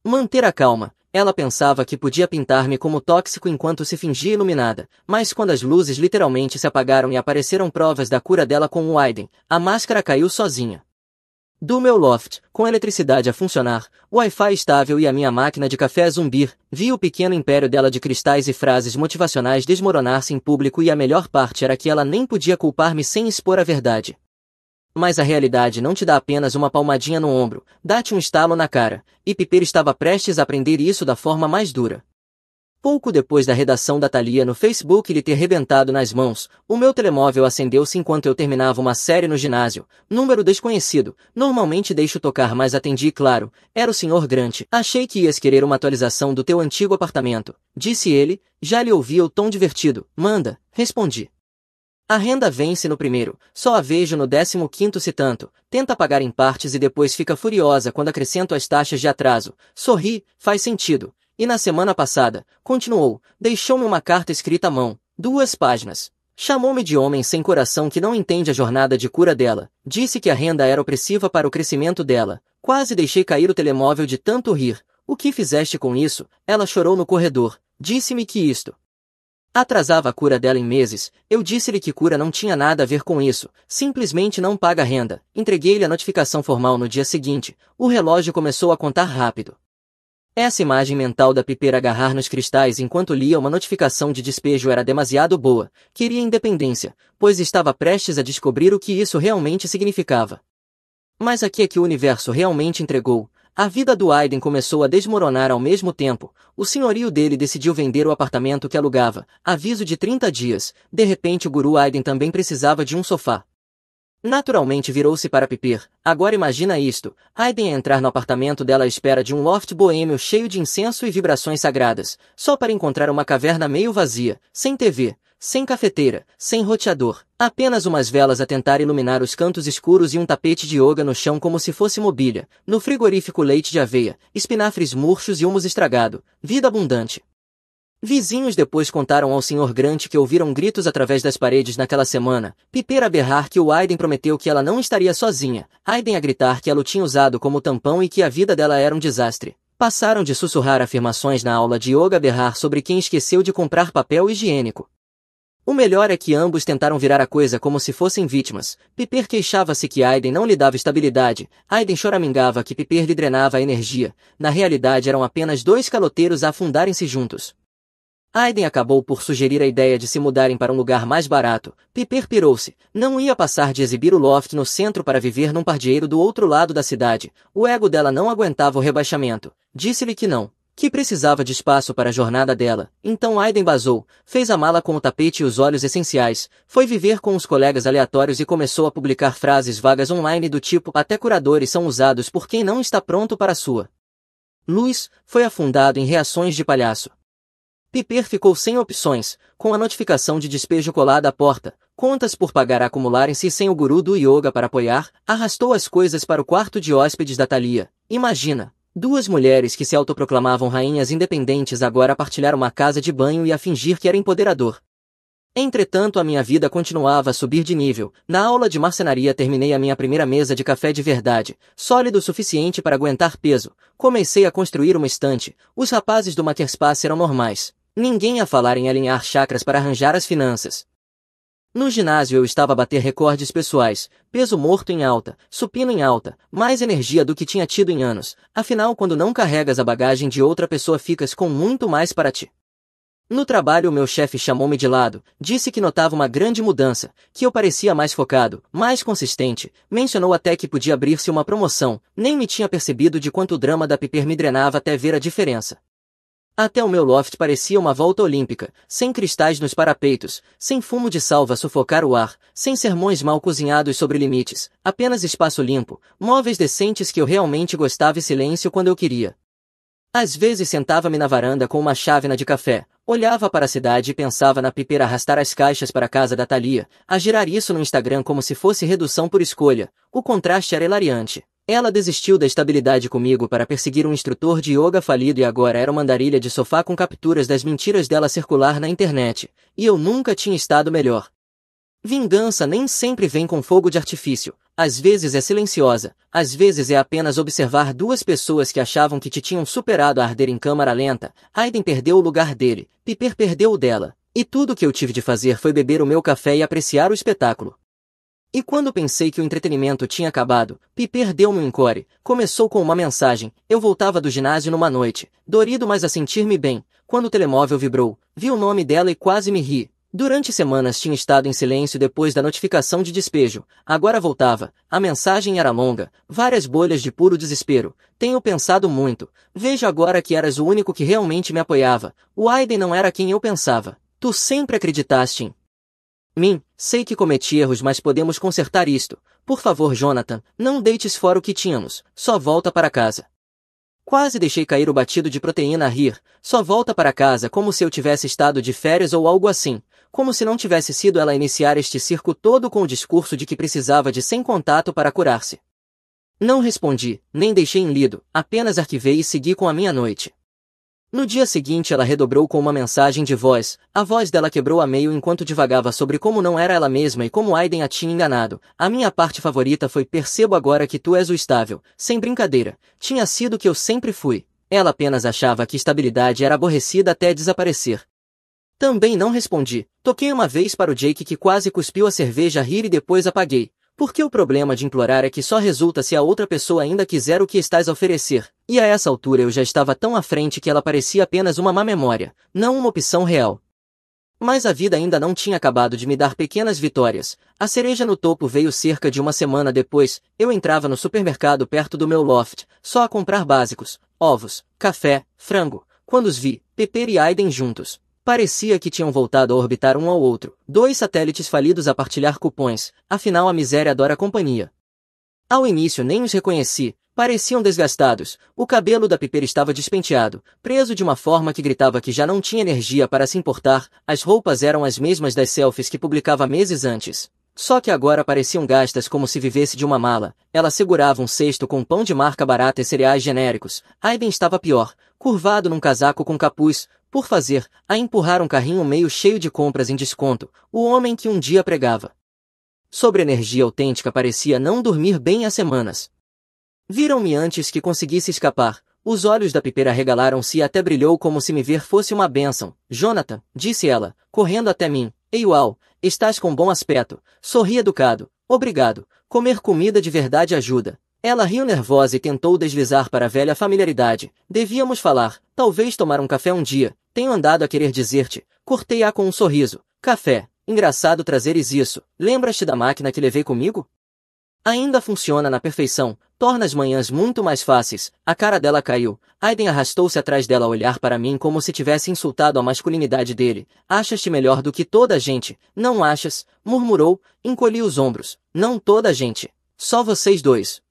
manter a calma. Ela pensava que podia pintar-me como tóxico enquanto se fingia iluminada, mas quando as luzes literalmente se apagaram e apareceram provas da cura dela com o Aiden, a máscara caiu sozinha. Do meu loft, com a eletricidade a funcionar, Wi-Fi estável e a minha máquina de café a zumbir, vi o pequeno império dela de cristais e frases motivacionais desmoronar-se em público e a melhor parte era que ela nem podia culpar-me sem expor a verdade. Mas a realidade não te dá apenas uma palmadinha no ombro, dá-te um estalo na cara, e Piper estava prestes a aprender isso da forma mais dura. Pouco depois da redação da Thalia no Facebook lhe ter rebentado nas mãos, o meu telemóvel acendeu-se enquanto eu terminava uma série no ginásio. Número desconhecido, normalmente deixo tocar mas atendi claro, era o Sr. Grant. Achei que ias querer uma atualização do teu antigo apartamento, disse ele, já lhe ouvia o tom divertido. Manda, respondi. A renda vence no primeiro, só a vejo no 15º se tanto, tenta pagar em partes e depois fica furiosa quando acrescento as taxas de atraso. Sorri, faz sentido. E na semana passada, continuou, deixou-me uma carta escrita à mão, 2 páginas. Chamou-me de homem sem coração que não entende a jornada de cura dela, disse que a renda era opressiva para o crescimento dela, quase deixei cair o telemóvel de tanto rir. O que fizeste com isso? Ela chorou no corredor, disse-me que isto atrasava a cura dela em meses. Eu disse-lhe que cura não tinha nada a ver com isso, simplesmente não paga a renda. Entreguei-lhe a notificação formal no dia seguinte, o relógio começou a contar rápido. Essa imagem mental da Piper agarrar nos cristais enquanto lia uma notificação de despejo era demasiado boa. Queria independência, pois estava prestes a descobrir o que isso realmente significava. Mas aqui é que o universo realmente entregou. A vida do Aiden começou a desmoronar ao mesmo tempo. O senhorio dele decidiu vender o apartamento que alugava. Aviso de 30 dias. De repente o guru Aiden também precisava de um sofá. Naturalmente virou-se para Piper. Agora imagina isto. Aiden a entrar no apartamento dela à espera de um loft boêmio cheio de incenso e vibrações sagradas, só para encontrar uma caverna meio vazia, sem TV, sem cafeteira, sem roteador, apenas umas velas a tentar iluminar os cantos escuros e um tapete de yoga no chão como se fosse mobília, no frigorífico leite de aveia, espinafres murchos e humus estragado, vida abundante. Vizinhos depois contaram ao Sr. Grant que ouviram gritos através das paredes naquela semana, Piper a berrar que o Aiden prometeu que ela não estaria sozinha, Aiden a gritar que ela o tinha usado como tampão e que a vida dela era um desastre. Passaram de sussurrar afirmações na aula de yoga a berrar sobre quem esqueceu de comprar papel higiênico. O melhor é que ambos tentaram virar a coisa como se fossem vítimas. Piper queixava-se que Aiden não lhe dava estabilidade, Aiden choramingava que Piper lhe drenava a energia. Na realidade eram apenas 2 caloteiros a afundarem-se juntos. Aiden acabou por sugerir a ideia de se mudarem para um lugar mais barato. Piper pirou-se. Não ia passar de exibir o loft no centro para viver num pardieiro do outro lado da cidade. O ego dela não aguentava o rebaixamento. Disse-lhe que não, que precisava de espaço para a jornada dela. Então Aiden basou, fez a mala com o tapete e os óleos essenciais, foi viver com os colegas aleatórios e começou a publicar frases vagas online do tipo até curadores são usados por quem não está pronto para a sua luz, foi afundado em reações de palhaço. Piper ficou sem opções, com a notificação de despejo colada à porta, contas por pagar a acumularem-se sem o guru do yoga para apoiar, arrastou as coisas para o quarto de hóspedes da Thalia. Imagina, duas mulheres que se autoproclamavam rainhas independentes agora a partilhar uma casa de banho e a fingir que era empoderador. Entretanto, a minha vida continuava a subir de nível. Na aula de marcenaria terminei a minha primeira mesa de café de verdade, sólido o suficiente para aguentar peso. Comecei a construir uma estante. Os rapazes do Makerspace eram normais. Ninguém a falar em alinhar chakras para arranjar as finanças. No ginásio eu estava a bater recordes pessoais, peso morto em alta, supino em alta, mais energia do que tinha tido em anos. Afinal, quando não carregas a bagagem de outra pessoa ficas com muito mais para ti. No trabalho meu chefe chamou-me de lado, disse que notava uma grande mudança, que eu parecia mais focado, mais consistente, mencionou até que podia abrir-se uma promoção, nem me tinha percebido de quanto o drama da Piper me drenava até ver a diferença. Até o meu loft parecia uma volta olímpica, sem cristais nos parapeitos, sem fumo de salva sufocar o ar, sem sermões mal cozinhados sobre limites, apenas espaço limpo, móveis decentes que eu realmente gostava e silêncio quando eu queria. Às vezes sentava-me na varanda com uma chávena de café, olhava para a cidade e pensava na Piper arrastar as caixas para a casa da Thalia, a girar isso no Instagram como se fosse redução por escolha. O contraste era hilariante. Ela desistiu da estabilidade comigo para perseguir um instrutor de yoga falido e agora era uma andarilha de sofá com capturas das mentiras dela circular na internet. E eu nunca tinha estado melhor. Vingança nem sempre vem com fogo de artifício. Às vezes é silenciosa, às vezes é apenas observar duas pessoas que achavam que te tinham superado a arder em câmara lenta. Aiden perdeu o lugar dele, Piper perdeu o dela. E tudo o que eu tive de fazer foi beber o meu café e apreciar o espetáculo. E quando pensei que o entretenimento tinha acabado, Piper deu-me um encore. Começou com uma mensagem. Eu voltava do ginásio numa noite, dorido mas a sentir-me bem, quando o telemóvel vibrou. Vi o nome dela e quase me ri. Durante semanas tinha estado em silêncio depois da notificação de despejo. Agora voltava. A mensagem era longa, várias bolhas de puro desespero. Tenho pensado muito. Vejo agora que eras o único que realmente me apoiava. O Aiden não era quem eu pensava. Tu sempre acreditaste em mim. Sei que cometi erros, mas podemos consertar isto. Por favor, Jonathan, não deites fora o que tínhamos. Só volta para casa. Quase deixei cair o batido de proteína a rir. Só volta para casa como se eu tivesse estado de férias ou algo assim. Como se não tivesse sido ela iniciar este circo todo com o discurso de que precisava de sem contato para curar-se. Não respondi, nem deixei em lido, apenas arquivei e segui com a minha noite. No dia seguinte ela redobrou com uma mensagem de voz. A voz dela quebrou a meio enquanto divagava sobre como não era ela mesma e como Aiden a tinha enganado. A minha parte favorita foi percebo agora que tu és o estável. Sem brincadeira. Tinha sido o que eu sempre fui. Ela apenas achava que estabilidade era aborrecida até desaparecer. Também não respondi. Toquei uma vez para o Jake que quase cuspiu a cerveja a rir e depois apaguei. Porque o problema de implorar é que só resulta se a outra pessoa ainda quiser o que estás a oferecer. E a essa altura eu já estava tão à frente que ela parecia apenas uma má memória, não uma opção real. Mas a vida ainda não tinha acabado de me dar pequenas vitórias. A cereja no topo veio cerca de uma semana depois. Eu entrava no supermercado perto do meu loft, só a comprar básicos, ovos, café, frango, quando os vi, Piper e Aiden juntos. Parecia que tinham voltado a orbitar um ao outro, dois satélites falidos a partilhar cupons, afinal a miséria adora companhia. Ao início nem os reconheci, pareciam desgastados, o cabelo da Piper estava despenteado, preso de uma forma que gritava que já não tinha energia para se importar, as roupas eram as mesmas das selfies que publicava meses antes. Só que agora pareciam gastas como se vivesse de uma mala. Ela segurava um cesto com pão de marca barata e cereais genéricos. Aiden estava pior, curvado num casaco com capuz, por fazer, a empurrar um carrinho meio cheio de compras em desconto, o homem que um dia pregava sobre energia autêntica parecia não dormir bem há semanas. Viram-me antes que conseguisse escapar. Os olhos da Piper arregalaram-se e até brilhou como se me ver fosse uma bênção. Jonathan, disse ela, correndo até mim. Ei uau, estás com bom aspecto. Sorri educado. Obrigado. Comer comida de verdade ajuda. Ela riu nervosa e tentou deslizar para a velha familiaridade. Devíamos falar, talvez tomar um café um dia. Tenho andado a querer dizer-te. Cortei-a com um sorriso. Café. Engraçado trazeres isso. Lembras-te da máquina que levei comigo? Ainda funciona na perfeição. Torna as manhãs muito mais fáceis. A cara dela caiu. Aiden arrastou-se atrás dela a olhar para mim como se tivesse insultado a masculinidade dele. Achas-te melhor do que toda a gente, não achas? Murmurou. Encolhi os ombros. Não toda a gente. Só vocês dois.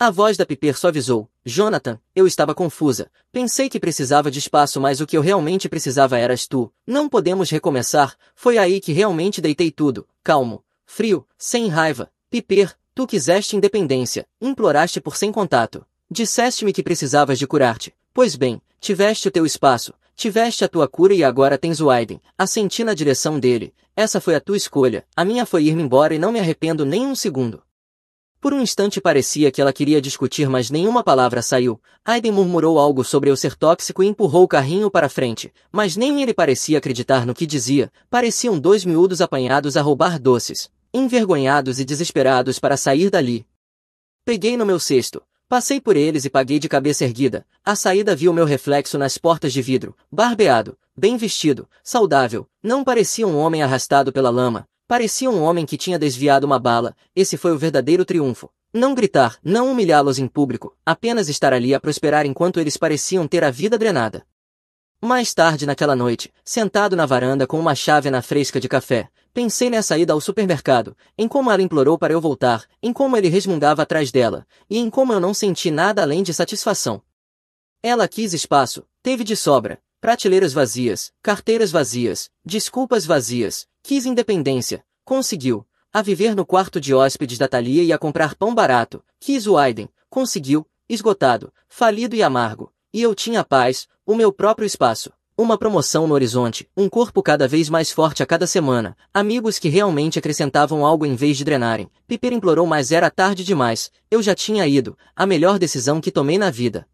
A voz da Piper suavizou. Jonathan, eu estava confusa. Pensei que precisava de espaço, mas o que eu realmente precisava eras tu. Não podemos recomeçar. Foi aí que realmente deitei tudo. Calmo. Frio. Sem raiva. Piper, tu quiseste independência. Imploraste por sem contato. Disseste-me que precisavas de curar-te. Pois bem, tiveste o teu espaço. Tiveste a tua cura e agora tens o Aiden. Assenti na direção dele. Essa foi a tua escolha. A minha foi ir-me embora e não me arrependo nem um segundo. Por um instante parecia que ela queria discutir, mas nenhuma palavra saiu. Aiden murmurou algo sobre eu ser tóxico e empurrou o carrinho para frente, mas nem ele parecia acreditar no que dizia. Pareciam dois miúdos apanhados a roubar doces, envergonhados e desesperados para sair dali. Peguei no meu cesto, passei por eles e paguei de cabeça erguida. À saída vi o meu reflexo nas portas de vidro, barbeado, bem vestido, saudável. Não parecia um homem arrastado pela lama. Parecia um homem que tinha desviado uma bala. Esse foi o verdadeiro triunfo. Não gritar, não humilhá-los em público, apenas estar ali a prosperar enquanto eles pareciam ter a vida drenada. Mais tarde naquela noite, sentado na varanda com uma chávena fresca de café, pensei nessa ida ao supermercado, em como ela implorou para eu voltar, em como ele resmungava atrás dela, e em como eu não senti nada além de satisfação. Ela quis espaço, teve de sobra, prateleiras vazias, carteiras vazias, desculpas vazias, quis independência, conseguiu. A viver no quarto de hóspedes da Thalia e a comprar pão barato, quis o Aiden, conseguiu, esgotado, falido e amargo. E eu tinha paz, o meu próprio espaço, uma promoção no horizonte, um corpo cada vez mais forte a cada semana, amigos que realmente acrescentavam algo em vez de drenarem. Piper implorou, mas era tarde demais, eu já tinha ido, a melhor decisão que tomei na vida.